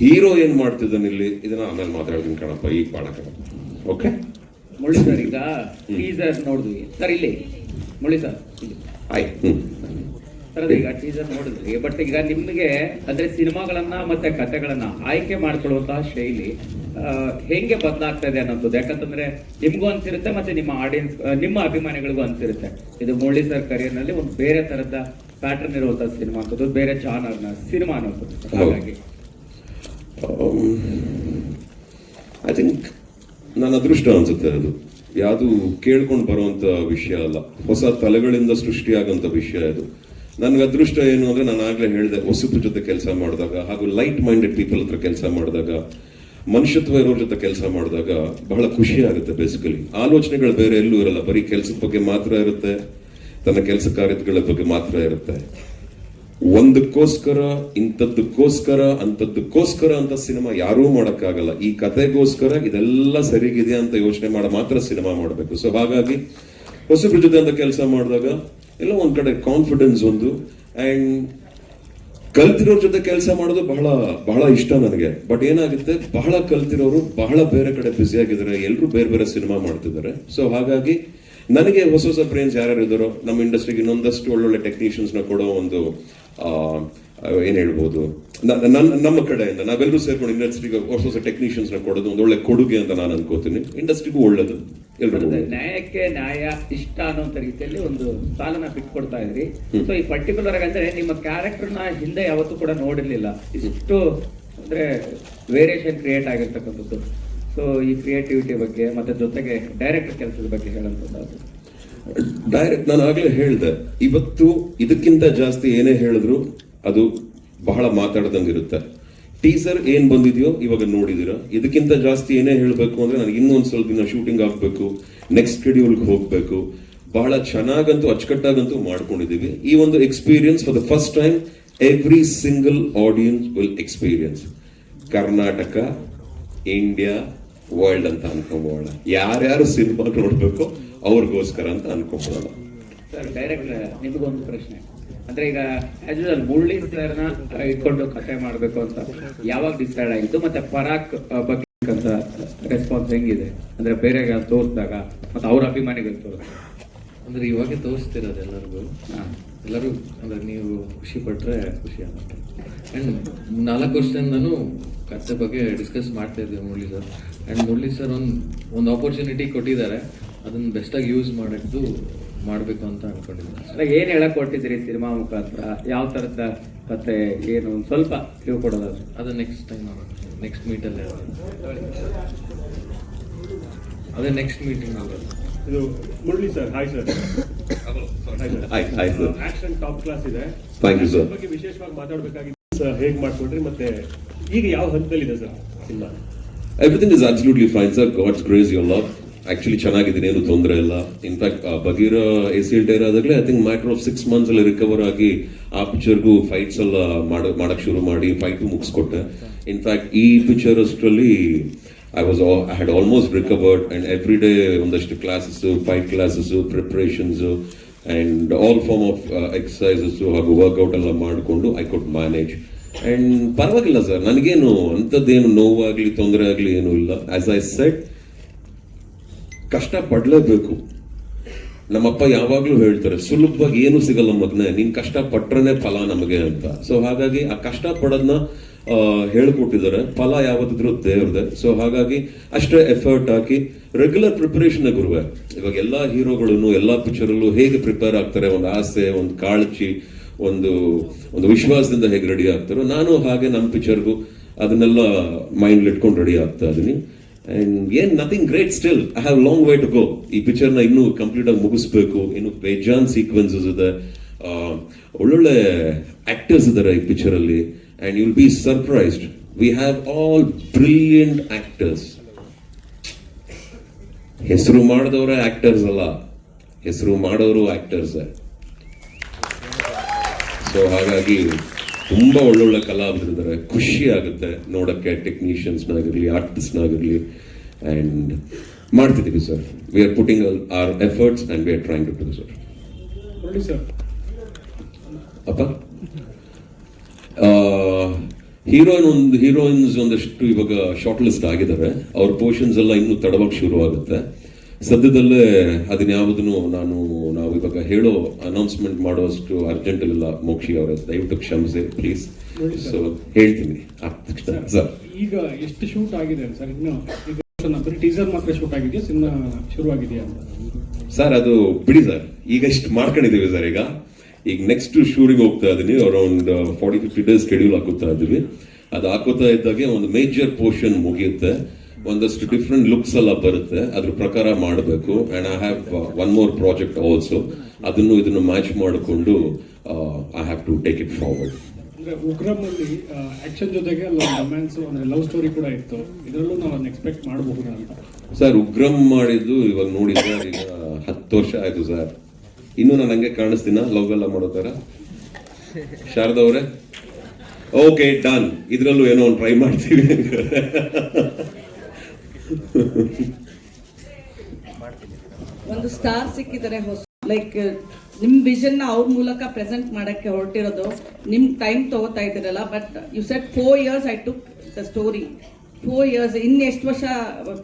ಹೀರೋ ಏನ್ ಮಾಡ್ತಿದ್ದಾನೆ ಇಲ್ಲಿ, ಇದನ್ನ ಆಮೇಲೆ ಮಾತಾಡ್ತೀನಿ ಕಣಪ್ಪ, ಈಗ ಬಾಳ ಕಣಪ್ಪ. ಓಕೆ ಮುರಳಿ ಸರ್, ಈಗ ಟೀಸರ್ ನೋಡಿದ್ವಿ ಸರ್. ಇಲ್ಲಿ ಮುರಳಿ ಸರ್, ಆಯ್ತು. ಸರ್ ಈಗ ಟೀಸರ್ ನೋಡಿದ್ವಿ. ಬಟ್ ಈಗ ನಿಮ್ಗೆ ಅಂದ್ರೆ ಸಿನಿಮಾಗಳನ್ನ ಮತ್ತೆ ಕಥೆಗಳನ್ನ ಆಯ್ಕೆ ಮಾಡ್ಕೊಳ್ಳುವಂತಹ ಶೈಲಿ ಹೆಂಗೆ ಬದಲಾಗ್ತಾ ಇದೆ ಅನ್ನೋದು. ಯಾಕಂತಂದ್ರೆ ನಿಮ್ಗೂ ಅನ್ಸಿರುತ್ತೆ, ಮತ್ತೆ ನಿಮ್ಮ ಆಡಿಯನ್ಸ್, ನಿಮ್ಮ ಅಭಿಮಾನಿಗಳಿಗೂ ಅನ್ಸಿರುತ್ತೆ, ಇದು ಮುರಳಿ ಸರ್ ಕರಿಯರ್ ನಲ್ಲಿ ಒಂದು ಬೇರೆ ತರದ ಪ್ಯಾಟರ್ನ್ ಇರುವಂತಹ ಸಿನಿಮಾ ಅಂತದ್ದು, ಬೇರೆ ಜಾನರ್ನ ಸಿನಿಮಾ ಅನ್ನೋದು. ಹಾಗಾಗಿ ಐ ಥಿಂಕ್ ನನ್ನ ಅದೃಷ್ಟ ಅನ್ಸುತ್ತೆ. ಅದು ಯಾವುದು ಕೇಳ್ಕೊಂಡು ಬರುವಂತ ವಿಷಯ ಅಲ್ಲ, ಹೊಸ ತಲೆಗಳಿಂದ ಸೃಷ್ಟಿಯಾಗಂತ ವಿಷಯ ಇದು. ನನ್ಗೆ ಅದೃಷ್ಟ ಏನು ಅಂದ್ರೆ, ನಾನು ಆಗ್ಲೇ ಹೇಳಿದೆ, ಹೊಸಬ್ರ ಜೊತೆ ಕೆಲಸ ಮಾಡಿದಾಗ ಹಾಗೂ ಲೈಟ್ ಮೈಂಡೆಡ್ ಪೀಪಲ್ ಹತ್ರ ಕೆಲಸ ಮಾಡಿದಾಗ, ಮನುಷ್ಯತ್ವ ಇರೋರ ಜೊತೆ ಕೆಲಸ ಮಾಡಿದಾಗ ಬಹಳ ಖುಷಿ ಆಗುತ್ತೆ. ಬೇಸಿಕಲಿ ಆಲೋಚನೆಗಳು ಬೇರೆ ಎಲ್ಲೂ ಇರಲ್ಲ, ಬರೀ ಕೆಲಸದ ಬಗ್ಗೆ ಮಾತ್ರ ಇರುತ್ತೆ, ತನ್ನ ಕೆಲಸ ಕಾರ್ಯಗಳ ಬಗ್ಗೆ ಮಾತ್ರ ಇರುತ್ತೆ. ಒಂದಕ್ಕೋಸ್ಕರ ಇಂಥದ್ದಕ್ಕೋಸ್ಕರ ಅಂತದ್ದಕ್ಕೋಸ್ಕರ ಅಂತ ಸಿನಿಮಾ ಯಾರೂ ಮಾಡಕ್ಕಾಗಲ್ಲ. ಈ ಕತೆಗೋಸ್ಕರ ಇದೆಲ್ಲ ಸರಿಗಿದೆ ಅಂತ ಯೋಚನೆ ಮಾತ್ರ ಸಿನಿಮಾ ಮಾಡಬೇಕು. ಸೊ ಹಾಗಾಗಿ ಹೊಸಬ್ರ ಜೊತೆ ಅಂತ ಕೆಲಸ ಮಾಡಿದಾಗ ಎಲ್ಲ ಒಂದ್ ಕಡೆ ಕಾನ್ಫಿಡೆನ್ಸ್ ಒಂದು, ಅಂಡ್ ಕಲ್ತಿರೋರ್ ಜೊತೆ ಕೆಲಸ ಮಾಡೋದು ಬಹಳ ಬಹಳ ಇಷ್ಟ ನನಗೆ. ಬಟ್ ಏನಾಗುತ್ತೆ, ಬಹಳ ಕಲ್ತಿರೋರು ಬಹಳ ಬೇರೆ ಕಡೆ ಬ್ಯುಸಿ ಆಗಿದ್ದಾರೆ, ಎಲ್ಲರೂ ಬೇರೆ ಬೇರೆ ಸಿನಿಮಾ ಮಾಡ್ತಿದ್ದಾರೆ. ಸೊ ಹಾಗಾಗಿ ನನಗೆ ಹೊಸ ಹೊಸ ಬ್ರೇನ್ಸ್ ಯಾರ್ಯಾರು ಇದ್ದಾರೋ ನಮ್ಮ ಇಂಡಸ್ಟ್ರಿಗೆ ಇನ್ನೊಂದಷ್ಟು ಒಳ್ಳೊಳ್ಳೆ ಟೆಕ್ನಿಷಿಯನ್ಸ್ ನ ಕೊಡೋ ಒಂದು ಏನ್ ಹೇಳ್ಬೋದು, ನಮ್ಮ ಕಡೆಯಿಂದ ನಾವೆಲ್ಲರೂ ಸೇರ್ಕೊಂಡು ಇಂಡಸ್ಟ್ರಿಗೆ ಹೊಸ ಹೊಸ ಟೆಕ್ನಿಷಿಯನ್ಸ್ ನ ಕೊಡೋದು ಒಂದು ಒಳ್ಳೆ ಕೊಡುಗೆ ಅಂತ ನಾನು ಅನ್ಕೋತೀನಿ. ಇಂಡಸ್ಟ್ರಿಗೂ ಒಳ್ಳೇದು. ಎಲ್ರಿಗೂ ನ್ಯಾಯಕ್ಕೆ ನ್ಯಾಯ ಇಷ್ಟ ಅನ್ನೋಂತ ರೀತಿಯಲ್ಲಿ ಒಂದು ಸಾಲನ ಬಿಟ್ಕೊಡ್ತಾ ಇದ್ರಿ. ಸೊ ಈ ಪರ್ಟಿಕ್ಯುಲರ್ ಆಗಿ ಅಂದ್ರೆ ನಿಮ್ಮ ಕ್ಯಾರೆಕ್ಟರ್ ನ ಹಿಂದೆ ಯಾವತ್ತೂ ಕೂಡ ನೋಡಿರ್ಲಿಲ್ಲ, ಇಷ್ಟು ಅಂದ್ರೆ ವೇರಿಯೇಷನ್ ಕ್ರಿಯೇಟ್ ಆಗಿರ್ತಕ್ಕಂಥದ್ದು. ಸೊ ಈ ಕ್ರಿಯೇಟಿವಿಟಿ ಬಗ್ಗೆ ಮತ್ತೆ ಜೊತೆಗೆ ಡೈರೆಕ್ಟರ್ ಕೆಲಸದ ಬಗ್ಗೆ ಹೇಳುವಂಥದ್ದು. ಡೈರೆಕ್ಟ್ ನಾನು ಆಗ್ಲೇ ಹೇಳ್ದೆ, ಇವತ್ತು ಇದಕ್ಕಿಂತ ಜಾಸ್ತಿ ಏನೇ ಹೇಳಿದ್ರು ಅದು ಬಹಳ ಮಾತಾಡ್ದಂಗಿರುತ್ತೆ. ಟೀಸರ್ ಏನ್ ಬಂದಿದೆಯೋ ಇವಾಗ ನೋಡಿದಿರ, ಇದಕ್ಕಿಂತ ಜಾಸ್ತಿ ಏನೇ ಹೇಳಬೇಕು ಅಂದ್ರೆ ನನಗೆ ಇನ್ನೊಂದ್ ಸ್ವಲ್ಪ ದಿನ ಶೂಟಿಂಗ್ ಆಗ್ಬೇಕು, ನೆಕ್ಸ್ಟ್ ಶೆಡ್ಯೂಲ್ಗೆ ಹೋಗ್ಬೇಕು. ಬಹಳ ಚೆನ್ನಾಗಂತೂ ಅಚ್ಚುಕಟ್ಟಾಗಂತೂ ಮಾಡ್ಕೊಂಡಿದೀವಿ. ಈ ಒಂದು experience for the first time every single audience will experience. Karnataka, India, world ಅಂತ ಅನ್ಕೊಂಬೋಣ. ಯಾರ್ಯಾರು ಸಿನಿಮಾ ನೋಡ್ಬೇಕು ಅವ್ರಿಗೋಸ್ಕರ ಅಂತ ಅನ್ಕೊಂಬೋಣ. ಸರ್ ಡೈರೆಕ್ಟರ್, ನಿಮಗೊಂದು ಪ್ರಶ್ನೆ. ಅಂದ್ರೆ ಈಗ ಆಸ್ ಯೂಶುವಲ್ ಮುರಳಿ ಸರ್ನ ಇಟ್ಕೊಂಡು ಕಥೆ ಮಾಡಬೇಕು ಅಂತ ಯಾವಾಗ ಡಿಸೈಡ್ ಆಯಿತು, ಮತ್ತೆ ಪರಾಕ್ ಬಗ್ಗೆ ಅಂತ ರೆಸ್ಪಾನ್ಸ್ ಹೆಂಗಿದೆ? ಅಂದ್ರೆ ಬೇರೆ ತೋರಿಸಿದಾಗ ಮತ್ತೆ ಅವ್ರ ಅಭಿಮಾನಿಗಳು ತೋರಿಸಿದಾಗ. ಅಂದ್ರೆ ಇವಾಗೆ ತೋರಿಸ್ತಿರೋದು ಎಲ್ಲರಿಗೂ. ಎಲ್ಲರೂ ಅಂದ್ರೆ ನೀವು ಖುಷಿ ಪಟ್ರೆ ಖುಷಿ ಆಗುತ್ತೆ. ಆ್ಯಂಡ್ 4 ವರ್ಷದಿಂದನೂ ಕಥೆ ಬಗ್ಗೆ ಡಿಸ್ಕಸ್ ಮಾಡ್ತಾ ಇದ್ದೀವಿ Murali sir. And Murali sir ಒಂದು ಆಪರ್ಚುನಿಟಿ ಕೊಟ್ಟಿದ್ದಾರೆ, ಅದನ್ನ ಬೆಸ್ಟಾಗಿ ಯೂಸ್ ಮಾಡಬೇಕು ಅಂತ ಅನ್ಕೊಂಡಿದ್ದೀನಿ. ಅಲ್ಲ, ಏನ್ ಹೇಳಕ್ ಕೊಟ್ಟಿದ್ದೀರಿ ಸಿನಿಮಾ ಮುಖಾಂತರ? ಯಾವ ತರದ ಕಥೆ, ಏನು ಒಂದು ಸ್ವಲ್ಪ ಕ್ಲೂ ಕೊಡೋದಾದ್ರೆ? ಅದು ನೆಕ್ಸ್ಟ್ ಮೀಟಲ್ಲೇ ಅದೇ ನೆಕ್ಸ್ಟ್ ಮೀಟಿಂಗ್ ಆಗೋದು. ಇದು Murali sir, hi sir. Hi sir. Action top class ಇದೆ. Thank you sir. ಬಗ್ಗೆ ವಿಶೇಷವಾಗಿ ಮಾತಾಡಬೇಕಾಗಿತ್ತು ಸರ್, ಹೇಗೆ ಮಾಡ್ಕೊಂಡ್ರಿ ಮತ್ತೆ ಈಗ ಯಾವ ಹಂತದಲ್ಲಿದೆ sir cinema? Everything is absolutely fine sir. God's grace, your love. Actually ಚೆನ್ನಾಗಿದ್ದೀನಿ, ಏನು ತೊಂದರೆ ಇಲ್ಲ. ಇನ್ಫ್ಯಾಕ್ಟ್ ಬಗೀರ ACL ಟೈರ್ ಆದಾಗಲೇ I think matter of 6 months ಅಲ್ಲಿ ರಿಕವರ್ ಆಗಿ ಆ ಪಿಕ್ಚರ್ಗೂ ಫೈಟ್ಸ್ ಎಲ್ಲ ಮಾಡಕ್ ಶುರು ಮಾಡಿ ಫೈಟು ಮುಗಿಸ್ಕೊಟ್ಟೆ. ಇನ್ಫ್ಯಾಕ್ಟ್ ಈ ಪಿಕ್ಚರ್ ಅಷ್ಟರಲ್ಲಿ I had almost recovered, and every day ಒಂದಷ್ಟು classes, fight classes, preparations and all form of exercises ಹಾಗೂ ವರ್ಕೌಟ್ ಎಲ್ಲ ಮಾಡಿಕೊಂಡು ಐ ಕುಡ್ ಮ್ಯಾನೇಜ್. ಅಂಡ್ ಪರವಾಗಿಲ್ಲ ಸರ್, ನನಗೇನು ಅಂಥದ್ದೇನು ನೋವಾಗ್ಲಿ ತೊಂದರೆ ಆಗಲಿ ಏನೂ ಇಲ್ಲ. ಆಸ್ ಐ ಸೆಡ್, ಕಷ್ಟ ಪಡ್ಲೇಬೇಕು. ನಮ್ಮಪ್ಪ ಯಾವಾಗ್ಲೂ ಹೇಳ್ತಾರೆ, ಸುಲಭವಾಗಿ ಏನು ಸಿಗಲ್ಲ ಮಗನೇ, ನೀನ್ ಕಷ್ಟ ಪಟ್ರನೇ ಫಲ ನಮಗೆ ಅಂತ. ಸೊ ಹಾಗಾಗಿ ಆ ಕಷ್ಟ ಪಡೋದನ್ನ ಹೇಳ್ಕೊಟ್ಟಿದ್ದಾರೆ. ಫಲ ಯಾವತ್ತಿದ್ರು ದೇವ್ರದೆ. ಸೊ ಹಾಗಾಗಿ ಅಷ್ಟೇ ಎಫರ್ಟ್ ಹಾಕಿ ರೆಗ್ಯುಲರ್ ಪ್ರಿಪರೇಷನ್ ಗುರುವೆ. ಇವಾಗ ಎಲ್ಲಾ ಹೀರೋಗಳನ್ನು ಎಲ್ಲಾ ಪಿಕ್ಚರಲ್ಲೂ ಹೇಗೆ ಪ್ರಿಪೇರ್ ಆಗ್ತಾರೆ, ಒಂದು ಆಸೆ, ಒಂದು ಕಾಳಜಿ, ಒಂದು ವಿಶ್ವಾಸದಿಂದ ಹೇಗೆ ರೆಡಿ ಆಗ್ತಾರೋ, ನಾನು ಹಾಗೆ ನಮ್ಮ ಪಿಕ್ಚರ್ಗೂ ಅದನ್ನೆಲ್ಲ ಮೈಂಡ್ ಇಟ್ಕೊಂಡು ರೆಡಿ ಆಗ್ತಾ ಇದೀನಿ. ಅಂಡ್ ಏನ್ nothing great, still I have long way to go. ಈ ಪಿಕ್ಚರ್ ನ ಇನ್ನೂ ಕಂಪ್ಲೀಟ್ ಆಗಿ ಮುಗಿಸ್ಬೇಕು. ಇನ್ನು ಬೇಜಾನ್ ಸೀಕ್ವೆನ್ಸಸ್ ಇದೆ, ಒಳ್ಳೊಳ್ಳೆ ಆಕ್ಟರ್ಸ್ ಇದ್ದಾರೆ ಈ ಪಿಕ್ಚರ್ ಅಲ್ಲಿ. And you'll be surprised. We have all brilliant actors. ಹೆಸರು ಮಾಡಿದವರೇ ಆಕ್ಟರ್ಸ್ ಅಲ್ಲ, ಹೆಸರು ಮಾಡೋರು ಆಕ್ಟರ್ಸ್. ಸೊ ಹಾಗಾಗಿ ತುಂಬಾ ಒಳ್ಳೊಳ್ಳೆ ಕಲಾವಿದರಿದ್ದಾರೆ. ಖುಷಿ ಆಗುತ್ತೆ ನೋಡಕ್ಕೆ, ಟೆಕ್ನಿಷಿಯನ್ಸ್ನಾಗಿರ್ಲಿ, ಆರ್ಟಿಸ್ಟ್ನಾಗಿರ್ಲಿ. ಅಂಡ್ ಮಾಡ್ತಿದ್ದೀವಿ sir. We are putting our efforts and we are trying to do sir. Murali sir, ಅಪ್ಪ ಹೀರೋಯಿನ್ಸ್ ಒಂದಷ್ಟು ಇವಾಗ ಶಾರ್ಟ್ ಲಿಸ್ಟ್ ಆಗಿದ್ದಾರೆ. ಅವ್ರ ಪೋರ್ಷನ್ಸ್ ಎಲ್ಲ ಇನ್ನೂ ತಡವಾಗಿ ಶುರು ಆಗುತ್ತೆ. ಸದ್ಯದಲ್ಲೇ ಅದನ್ಯಾವುದನ್ನು ನಾವು ಇವಾಗ ಹೇಳೋ ಅನೌನ್ಸ್ಮೆಂಟ್ ಮಾಡುವಷ್ಟು ಅರ್ಜೆಂಟ್ ಇಲ್ಲ. ಮೋಕ್ಷಿ ಅವರೇ, ದಯವಿಟ್ಟು ಕ್ಷಮಿಸಿ ಪ್ಲೀಸ್. ಸೊ ಹೇಳ್ತೀನಿ ಸರ್. ಈಗ ಎಷ್ಟು ಶೂಟ್ ಆಗಿದೆ ಸರ್? ಇನ್ನು ಬರೀ ಟೀಸರ್ ಮಾತ್ರ ಶೂಟ್ ಆಗಿದೆಯಾ, ಸಿನಿಮಾ ಶುರುವಾಗಿದೆಯಾ ಅಂತ? ಸರ್ ಅದು ಬಿಡಿ ಸರ್, ಈಗ ಇಷ್ಟು ಮಾಡ್ಕೊಂಡಿದೀವಿ ಸರ್. ಈಗ ನೆಕ್ಸ್ಟ್ ಶೂಟಿಂಗ್ ಹೋಗ್ತಾ ಇದೀನಿ. ಅರೌಂಡ್ 40-50 ಡೇಸ್ ಶೆಡ್ಯೂಲ್ ಹಾಕುತ್ತಾ ಇದೀವಿ. ಅದು ಹಾಕೋತಾ ಇದ್ದಾಗೆ ಒಂದು ಮೇಜರ್ ಪೋರ್ಷನ್ ಮುಗಿಯುತ್ತೆ, ಒಂದಷ್ಟು ಡಿಫ್ರೆಂಟ್ ಲುಕ್ಸ್ ಎಲ್ಲ ಬರುತ್ತೆ, ಅದ್ರ ಪ್ರಕಾರ ಮಾಡಬೇಕು. And I have one more project also. ಇದನ್ನು ಮ್ಯಾಚ್ ಮಾಡಿಕೊಂಡು I have to take it forward. ಅಂದ್ರೆ ಉಗ್ರಂ ಅಲ್ಲಿ ಆಕ್ಷನ್ ಜೊತೆಗೆ ರೊಮ್ಯಾನ್ಸ್, ಅಂದ್ರೆ ಲವ್ ಸ್ಟೋರಿ ಕೂಡ ಇತ್ತು. ಇದರಲ್ಲೂ ನಾವು ಅದನ್ನ ಎಕ್ಸ್ಪೆಕ್ಟ್ ಮಾಡಬಹುದಾ ಅಂತ? ಸರ್ ಉಗ್ರಂ ಮಾಡಿದ್ದು ಇವಾಗ ನೋಡಿದ್ರೆ ಈಗ 10 ವರ್ಷ ಆಯ್ತು ಸರ್. ಇನ್ನೂ ನಾನು ಹಂಗೆ ಕಾಣಿಸ್ತೀನ ಲವ್ ಎಲ್ಲ ಮಾಡೋ ತರ? ಶಾರದಾ ಅವರೇ, ಓಕೆ ಡನ್, ಇದ್ರಲ್ಲೂ ಏನೋ ಒಂದು ಟ್ರೈ ಮಾಡ್ತೀವಿ. ಒಂದು ಸ್ಟಾರ್ ಸಿಕ್ಕಿದ್ದಾರೆ ಹೊಸ, ಲೈಕ್ ನಿಮ್ ವಿಷನ್ ನ ಅವ್ರ ಮೂಲಕ ಪ್ರೆಸೆಂಟ್ ಮಾಡಕ್ಕೆ ಹೊರಟಿರೋದು. ನಿಮ್ ಟೈಮ್ ತಗೋತಾ ಇದ್ದೀರಲ್ಲ, but you set 4 years I took the story. 4 years, ಇನ್ನು ಎಷ್ಟು ವರ್ಷ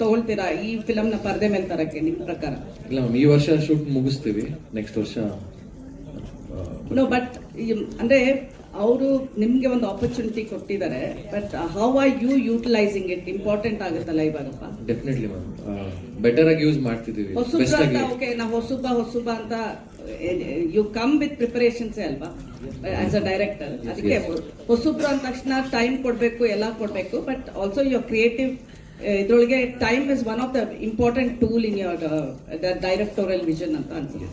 ತಗೊಳ್ತೀರಾ ಈ ಫಿಲಮ್ ನ ಪರದೆ ಮೇಲೆ ತರಕ್ಕೆ ನಿಮ್ ಪ್ರಕಾರ? ಇಲ್ಲ ಮ್ಯಾಮ್, ಈ ವರ್ಷ ಶೂಟ್ ಮುಗಿಸ್ತೀವಿ, ನೆಕ್ಸ್ಟ್ ವರ್ಷ. ನೋ, ಬಟ್ ಅಂದ್ರೆ ಅವರು ನಿಮ್ಗೆ ಒಂದು ಆಪರ್ಚುನಿಟಿ ಕೊಟ್ಟಿದ್ದಾರೆ, but how are you utilising it important ಆಗುತ್ತಲ್ಲ ಇವಾಗಪ್ಪ. ಡೆಫಿನೆಟ್ಲಿ ಮ್ಯಾಮ್, ಬೆಟರ್ ಆಗಿ ಯೂಸ್ ಮಾಡ್ತಿದ್ದೀವಿ. ಹೊಸಬ್ರು ಅಂತ ಓಕೆ, ನಾವು ಹೊಸಬ ಅಂತ ಯು ಕಮ್ ವಿತ್ ಪ್ರಿಪರೇಷನ್ಸ್ ಅಲ್ವಾ ಆಸ್ ಅ ಡೈರೆಕ್ಟರ್. ಅದಕ್ಕೆ ಹೊಸಬ್ರು ಅಂದ ತಕ್ಷಣ ಟೈಮ್ ಕೊಡ್ಬೇಕು, ಎಲ್ಲ ಕೊಡ್ಬೇಕು, ಬಟ್ ಆಲ್ಸೋ ಯುವರ್ ಕ್ರಿಯೇಟಿವ್ ಇದ್ರೊಳಗೆ time is one of the important tool in your directorial vision ಅಂತ ಅನ್ಸುತ್ತೆ.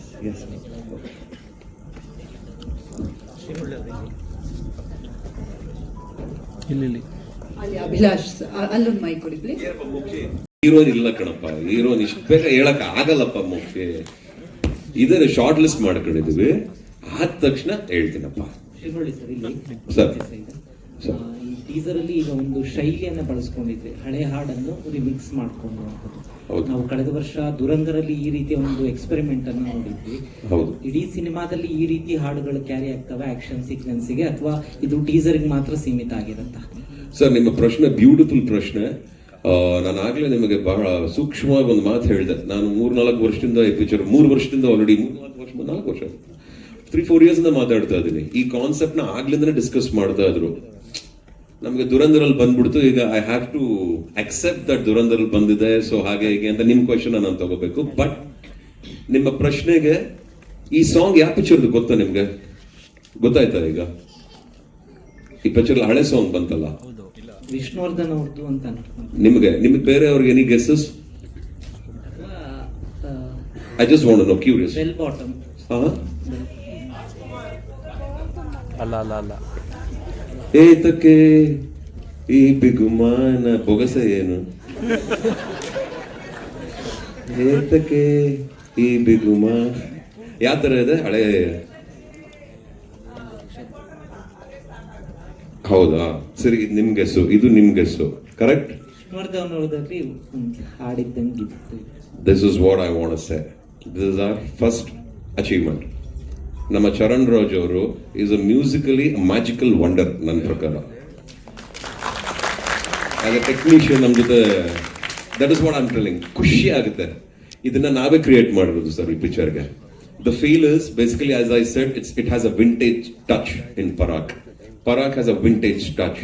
ಅಲ್ಲಿ ಅಭಿಲಾಷ್ ಅಲ್ಲೊಂದು ಮೈಕ್ ಕೊಡಿ ಪ್ಲೀಸ್. ಹೀರೋನ್ ಇಲ್ಲ ಕಣಪ್ಪ, ಹೀರೋನ್ ಇಷ್ಟು ಬೇಗ ಹೇಳಕ್ ಆಗಲ್ಲಪ್ಪ. ಮುಖ್ಯ ಇದನ್ನ ಶಾರ್ಟ್ ಲಿಸ್ಟ್ ಮಾಡ್ಕೊಂಡಿದೀವಿ, ಆದ ತಕ್ಷಣ ಹೇಳ್ತೀನಪ್ಪ. ಶಿವಳ್ಳಿ ಸರ್, ಇಲ್ಲಿ ಸರ್. ಸರ್, ಈ ಟೀಸರ್ ಅಲ್ಲಿ ಈಗ ಒಂದು ಶೈಲಿಯನ್ನ ಬಳಸ್ಕೊಂಡಿದ್ವಿ, ಹಳೆ ಹಾಡನ್ನು ರಿಮಿಕ್ಸ್ ಮಾಡ್ಕೊಂಡು. ಹೌದು. ನಾವು ಕಳೆದ ವರ್ಷ ದುರಂದರಲ್ಲಿ ಈ ರೀತಿಯ ಒಂದು ಎಕ್ಸ್ಪೆರಿಮೆಂಟ್ ಅನ್ನು ನೋಡಿದ್ವಿ. ಹೌದು. ಇಡೀ ಸಿನಿಮಾದಲ್ಲಿ ಈ ರೀತಿ ಹಾಡುಗಳು ಕ್ಯಾರಿ ಆಗ್ತವೆ ಆಕ್ಷನ್ ಸೀಕ್ವೆನ್ಸ್ಗೆ, ಅಥವಾ ಇದು ಟೀಸರ್ಗೆ ಮಾತ್ರ ಸೀಮಿತ ಆಗಿರುತ್ತಾ? ಸರ್, ನಿಮ್ಮ ಪ್ರಶ್ನೆ ಬ್ಯೂಟಿಫುಲ್ ಪ್ರಶ್ನೆ. ನಾನು ಆಗ್ಲೇ ನಿಮಗೆ ಬಹಳ ಸೂಕ್ಷ್ಮವಾಗಿ ಒಂದು ಮಾತು ಹೇಳಿದೆ. ನಾನು 3-4 ವರ್ಷದಿಂದ ಈ ಪಿಕ್ಚರ್ 3 ವರ್ಷದಿಂದ ಆಲ್ರೆಡಿ 4 ವರ್ಷ 3-4 ಇಯರ್ಸ್ ಇಂದ ಮಾತಾಡ್ತಾ ಇದ್ದೀನಿ. ಈ ಕಾನ್ಸೆಪ್ಟ್ ನ ಆಗ್ಲಿಂದನೇ ಡಿಸ್ಕಸ್ ಮಾಡ್ತಾ ಇದ್ರು. ನಮಗೆ ದುರಂದರಲ್ಲಿ ಬಂದ್ಬಿಡ್ತು. ಈಗ I have to accept that ದುರಂದರಲ್ಲಿ ಬಂದಿದೆ, ಸೊ ಹಾಗೆ ಹೀಗೆ ಅಂತ ನಿಮ್ ಕ್ವಶನ್ ನಾನು ತಗೋಬೇಕು. ಬಟ್ ನಿಮ್ಮ ಪ್ರಶ್ನೆಗೆ ಈ ಸಾಂಗ್ ಯಾವ ಪಿಕ್ಚರ್ದು ಗೊತ್ತಾ ನಿಮ್ಗೆ? ಗೊತ್ತಾಯ್ತಾ? ಈಗ ಈ ಪಿಕ್ಚರ್ ಹಳೆ ಸಾಂಗ್ ಬಂತಲ್ಲ, ವಿಷ್ಣುವರ್ಧನ್ ಅವ್ರದ್ದು ಅಂತ ನಿಮ್ಗೆ ಬೇರೆಯವ್ರಿಗೆ any guesses? I just want to know, curious. Bell bottom. ಅಲ್ಲ ಏತಕ್ಕೆ ಈ ಬಿಗುಮಾನ ಬೊಗಸ ಏನು? ಏತಕ್ಕೆ ಈ ಬಿಗುಮಾ ಯಾವ ತರ ಇದೆ? ಹಳೆ ಹೌದಾ? ಸರಿ, ಇದು ನಿಮ್ ಗೆಸ್ಸು, ಇದು ನಿಮ್ ಗೆಸ್ಸು. ಕರೆಕ್ಟ್. ವಿಷ್ಣುವರ್ಧನ್ ಅವ್ರದಲ್ಲಿ ಹಾಡಿದ್ದಂಗಿತ್ತು. This is what I want to say. This is our first achievement. ನಮ್ಮ ಚರಣ್ ರಾಜ್ ಅವರು is a musically magical wonder ನನ್ನ ಪ್ರಕಾರ. ಆಸ್ ಅ ಟೆಕ್ನಿಷಿಯನ್ ನಮ್ಮ ಜೊತೆ, that is what I am telling. ಖುಷಿ ಆಗುತ್ತೆ. ಇದನ್ನ ನಾವೇ ಕ್ರಿಯೇಟ್ ಮಾಡಿರೋದು ಸರ್ ಈ ಪಿಕ್ಚರ್ಗೆ. The feel is basically, as I said, it has a vintage touch in Parak. Parak has a vintage touch.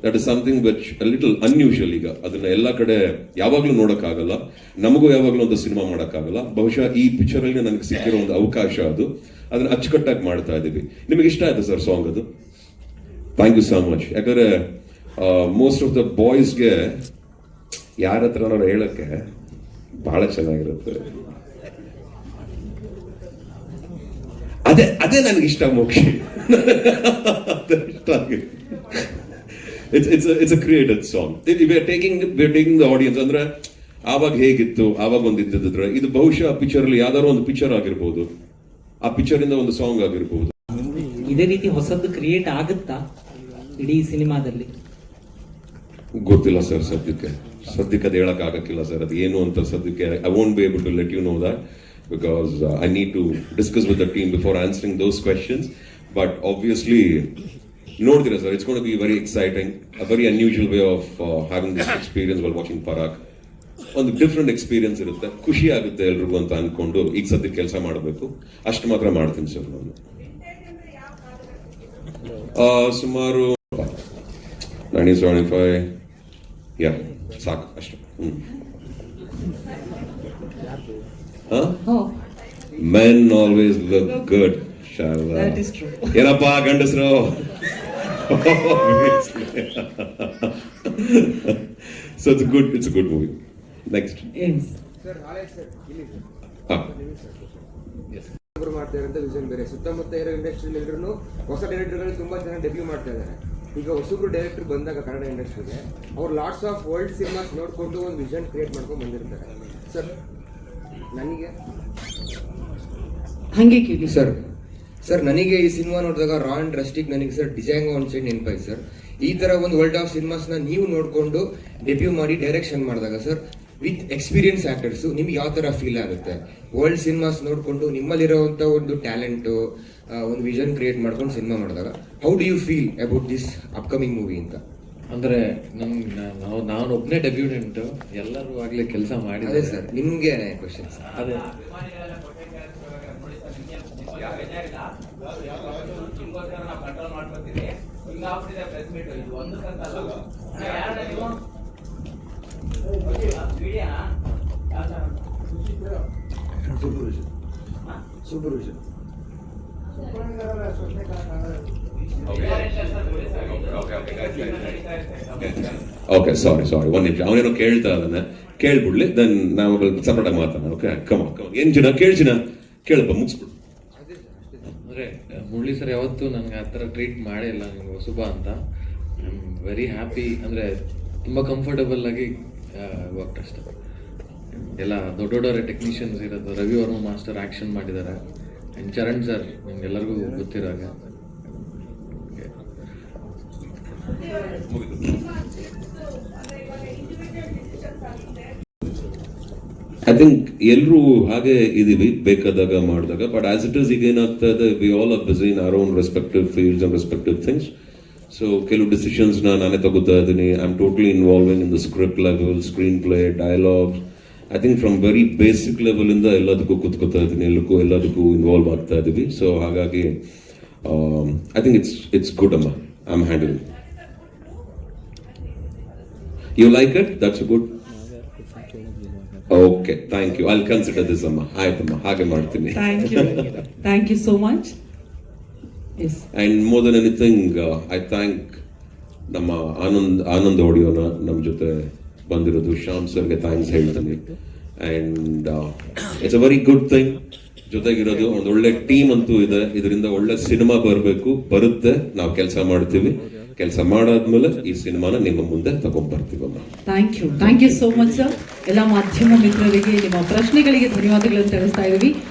That is something which a little unusual. ಈಗ ಅದನ್ನ ಎಲ್ಲ ಕಡೆ ಯಾವಾಗ್ಲೂ ನೋಡಕ್ಕಾಗಲ್ಲ, ನಮಗೂ ಯಾವಾಗ್ಲೂ ಒಂದು ಸಿನಿಮಾ ಮಾಡಕ್ಕಾಗಲ್ಲ. ಬಹುಶಃ ಈ ಪಿಕ್ಚರ್ ಅಲ್ಲಿ ನನಗೆ ಸಿಕ್ಕಿರೋ ಒಂದು ಅವಕಾಶ ಅದು. ಅದನ್ನ ಅಚ್ಚುಕಟ್ಟಾಗಿ ಮಾಡ್ತಾ ಇದೀವಿ. ನಿಮಗೆ ಇಷ್ಟ ಆಯ್ತು ಸರ್ ಸಾಂಗ್? ಅದು ಥ್ಯಾಂಕ್ ಯು ಸೋ ಮಚ್. ಯಾಕಂದ್ರೆ ಮೋಸ್ಟ್ ಆಫ್ ದ ಬಾಯ್ಸ್ಗೆ ಯಾರ ಹತ್ರ ಹೇಳಕ್ಕೆ ಬಹಳ ಚೆನ್ನಾಗಿರುತ್ತೆ. ಅದೇ ನನಗೆ ಇಷ್ಟ. ಮೋಕ್ಷಿ ಇಷ್ಟ ಆಗಿದೆ. It's a created song. We are taking the audience. ಅಂದ್ರೆ ಆವಾಗ ಹೇಗಿತ್ತು, ಆವಾಗ ಒಂದು ಇದ್ದಿದ್ರೆ, ಇದು ಬಹುಶಃ ಪಿಕ್ಚರ್ ಅಲ್ಲಿ ಯಾವ್ದಾದ್ರು ಒಂದು ಪಿಕ್ಚರ್ ಆಗಿರ್ಬೋದು, ಆ ಪಿಕ್ಚರ್ ಇಂದ ಒಂದು ಸಾಂಗ್ ಆಗಿರ್ಬೋದು. ಇದೇ ರೀತಿ ಹೊಸದು ಕ್ರಿಯೇಟ್ ಆಗುತ್ತಾ ಇಡೀ ಸಿನಿಮಾದಲ್ಲಿ? ಗೊತ್ತಿಲ್ಲ ಸರ್, ಸದ್ಯಕ್ಕೆ ಅದು ಹೇಳಕ್ ಆಗಕ್ಕಿಲ್ಲ ಸರ್. ಅದು ಏನು ಅಂತ ಸದ್ಯಕ್ಕೆ I won't be able to let you know that, because I need to discuss with the team before answering those questions. But obviously ನೋಡ್ತೀರಾ sir, it's gonna be very exciting, a very unusual way of having this experience while watching Parak. ಒಂದು different experience ಇರುತ್ತೆ, ಖುಷಿ ಆಗುತ್ತೆ ಎಲ್ರಿಗೂ ಅಂತ ಅನ್ಕೊಂಡು ಈಗ ಸದ್ಯಕ್ಕೆ ಕೆಲಸ ಮಾಡಬೇಕು. ಅಷ್ಟು ಮಾತ್ರ ಮಾಡ್ತೀನಿ ಸರ್ ನಾನು. ಸುಮಾರು 1975 ಸಾಕು ಅಷ್ಟು. Men always look good. That is true. ಏನಪ್ಪಾ ಗಂಡಸರು? So it's a good movie. Next. Yes. Sir, Alesh sir ಇಲ್ಲಿ ಮಾಡ್ತಾ ಇರೋಂಥ ವಿಷನ್ ಬೇರೆ. ಸುತ್ತಮುತ್ತ ಇರೋ ಇಂಡಸ್ಟ್ರಿಯಲ್ಲಿ ಇದ್ರೂ ಹೊಸ ಡೈರೆಕ್ಟರ್ಗಳು ತುಂಬಾ ಜನ ಡೆಬ್ಯೂ ಮಾಡ್ತಾ ಇದ್ದಾರೆ. ಈಗ ಹೊಸಬ್ರು ಡೈರೆಕ್ಟರ್ ಬಂದಾಗ ಕನ್ನಡ ಇಂಡಸ್ಟ್ರಿಗೆ ಅವ್ರು ಲಾಟ್ಸ್ ಆಫ್ ವರ್ಲ್ಡ್ ಸಿನಿಮಾಸ್ ನೋಡಿಕೊಂಡು ಒಂದು ವಿಷನ್ ಕ್ರಿಯೇಟ್ ಮಾಡ್ಕೊಂಡು ಬಂದಿರ್ತಾರೆ. ಸರ್, ನನಗೆ ಹಂಗೆ ಕೇಳಿ ಸರ್ ನನಗೆ ಈ ಸಿನಿಮಾ ನೋಡಿದಾಗ ರಾ ಅಂಡ್ ರಸ್ಟಿಕ್ ನನಗೆ ಸರ್ ಡಿಜಾಂಗೋ ಆನ್ ಸೈಡ್ ನೆನಪಾಯ್ತು ಸರ್. ಈ ತರ ಒಂದು ವರ್ಲ್ಡ್ ಆಫ್ ಸಿನಿಮಾಸ್ನ ನೀವು ನೋಡಿಕೊಂಡು ಡೆಬ್ಯೂ ಮಾಡಿ ಡೈರೆಕ್ಷನ್ ಮಾಡಿದಾಗ ಸರ್, ವಿತ್ ಎಕ್ಸ್ಪೀರಿಯನ್ಸ್ ಆಕ್ಟರ್ಸು ನಿಮ್ಗೆ ಯಾವ ತರ ಫೀಲ್ ಆಗುತ್ತೆ? ವರ್ಲ್ಡ್ ಸಿನಿಮಾಸ್ ನೋಡಿಕೊಂಡು ನಿಮ್ಮಲ್ಲಿರುವಂಥ ಒಂದು ಟ್ಯಾಲೆಂಟು, ಒಂದು ವಿಷನ್ ಕ್ರಿಯೇಟ್ ಮಾಡ್ಕೊಂಡು ಸಿನಿಮಾ ಮಾಡಿದಾಗ how do you feel about this upcoming movie ಅಂತ? ಅಂದ್ರೆ ನಾನು ಒಬ್ಬನೇ ಡೆಬ್ಯೂಟೆಂಟ್, ಎಲ್ಲರೂ ಆಗ್ಲೇ ಕೆಲಸ ಅದೇ ಮಾಡಿದ್ದಾರೆ ಸರ್, ನಿಮ್ಗೆ ಕ್ವಶನ್. ಅದೇ ಸೂಪರ್. Okay. ಓಕೆ ಸಾರಿ ಒಂದ್ ನಿಮಿಷ, ಅವನೇನೋ ಕೇಳ್ತಾ ಇದ್ದಾನೆ, ಕೇಳ್ಬಿಡ್ಲಿ, ದೆನ್ ನಾವು ಸಪರೇಟ್ ಆಗಿ ಮಾತಾಡೋಣ. ಓಕೆ, ಕಮ ಏನ್ ಚಿನ್ನ ಕೇಳಪ್ಪ, ಮುಗಿಸ್ಬಿಡು. ಅಂದರೆ ಮುರಳಿ ಸರ್ ಯಾವತ್ತೂ ನನಗೆ ಆ ಥರ ಟ್ರೀಟ್ ಮಾಡೇ ಇಲ್ಲ ನಿಮ್ಗೆ ಹೊಸಬ ಅಂತ. ಐ ಆಮ್ ವೆರಿ ಹ್ಯಾಪಿ, ಅಂದರೆ ತುಂಬ ಕಂಫರ್ಟಬಲ್ ಆಗಿ ವರ್ಕ್ ಅಷ್ಟೇ. ಎಲ್ಲ ದೊಡ್ಡವರೇ ಟೆಕ್ನಿಷಿಯನ್ಸ್ ಇರೋದು. ರವಿ ವರ್ಮ ಮಾಸ್ಟರ್ ಆ್ಯಕ್ಷನ್ ಮಾಡಿದ್ದಾರೆ, ಆ್ಯಂಡ್ ಚರಣ್ ಸರ್ ನಿಮ್ಗೆಲ್ಲರಿಗೂ ಗೊತ್ತಿರೋ ಹಾಗೆ. ಐ ಥಿಂಕ್ ಎಲ್ಲರೂ ಹಾಗೆ ಇದೀವಿ, ಬೇಕಾದಾಗ ಮಾಡಿದಾಗ. ಬಟ್ ಆಸ್ ಇಟ್ ಇಸ್ ಈಗ ಏನಾಗ್ತಾ ಇದೆ, we all are busy in our own respective fields and respective things. So ಕೆಲವು ಡಿಸಿಷನ್ಸ್ ನಾನೇ ತಗೋತಾ ಇದ್ದೀನಿ. I am totally involving in the script level, screen play, dialogues. I think from very basic level ಇಂದ ಎಲ್ಲದಕ್ಕೂ ಕೂತ್ಕೋತಾ ಇದ್ದೀನಿ, ಎಲ್ಲದಕ್ಕೂ involve ಆಗ್ತಾ ಇದ್ದೀವಿ. ಸೊ ಹಾಗಾಗಿ ಐ ಥಿಂಕ್ ಇಟ್ಸ್ ಗುಡ್ ಅಮ್ಮ. I am handling. You like it? That's good. Okay, thank you. I will consider this ಅಮ್ಮ. ಆಯ್ತಮ್ಮ, ಹಾಗೆ ಮಾಡ್ತೀನಿ. Thank you so much. Yes. And more than anything I thank ನಮ್ಮ ಆನಂದ್ ಆಡಿಯೋನ ನಮ್ಮ ಜೊತೆ ಬಂದಿರೋದು ಶ್ಯಾಮ್ ಸರ್ಗೆ ಥ್ಯಾಂಕ್ಸ್ ಹೇಳ್ತೀನಿ. And it's a very good thing ಜೊತೆಗಿರೋದು. ಒಂದು ಒಳ್ಳೆ ಟೀಮ್ ಅಂತೂ ಇದೆ, ಇದರಿಂದ ಒಳ್ಳೆ ಸಿನಿಮಾ ಬರುತ್ತೆ. ನಾವು ಕೆಲಸ ಮಾಡ್ತೀವಿ. ಕೆಲಸ ಮಾಡಾದ್ಮೇಲೆ ಈ ಸಿನಿಮಾನ ನಿಮ್ಮ ಮುಂದೆ ತಗೊಂಡ್ಬರ್ತೀವಮ್ಮ. Thank you so much sir. ಎಲ್ಲ ಮಾಧ್ಯಮ ಮಿತ್ರರಿಗೆ ನಿಮ್ಮ ಪ್ರಶ್ನೆಗಳಿಗೆ ಧನ್ಯವಾದಗಳನ್ನು ತಿಳಿಸ್ತಾ ಇದ್ದೀವಿ.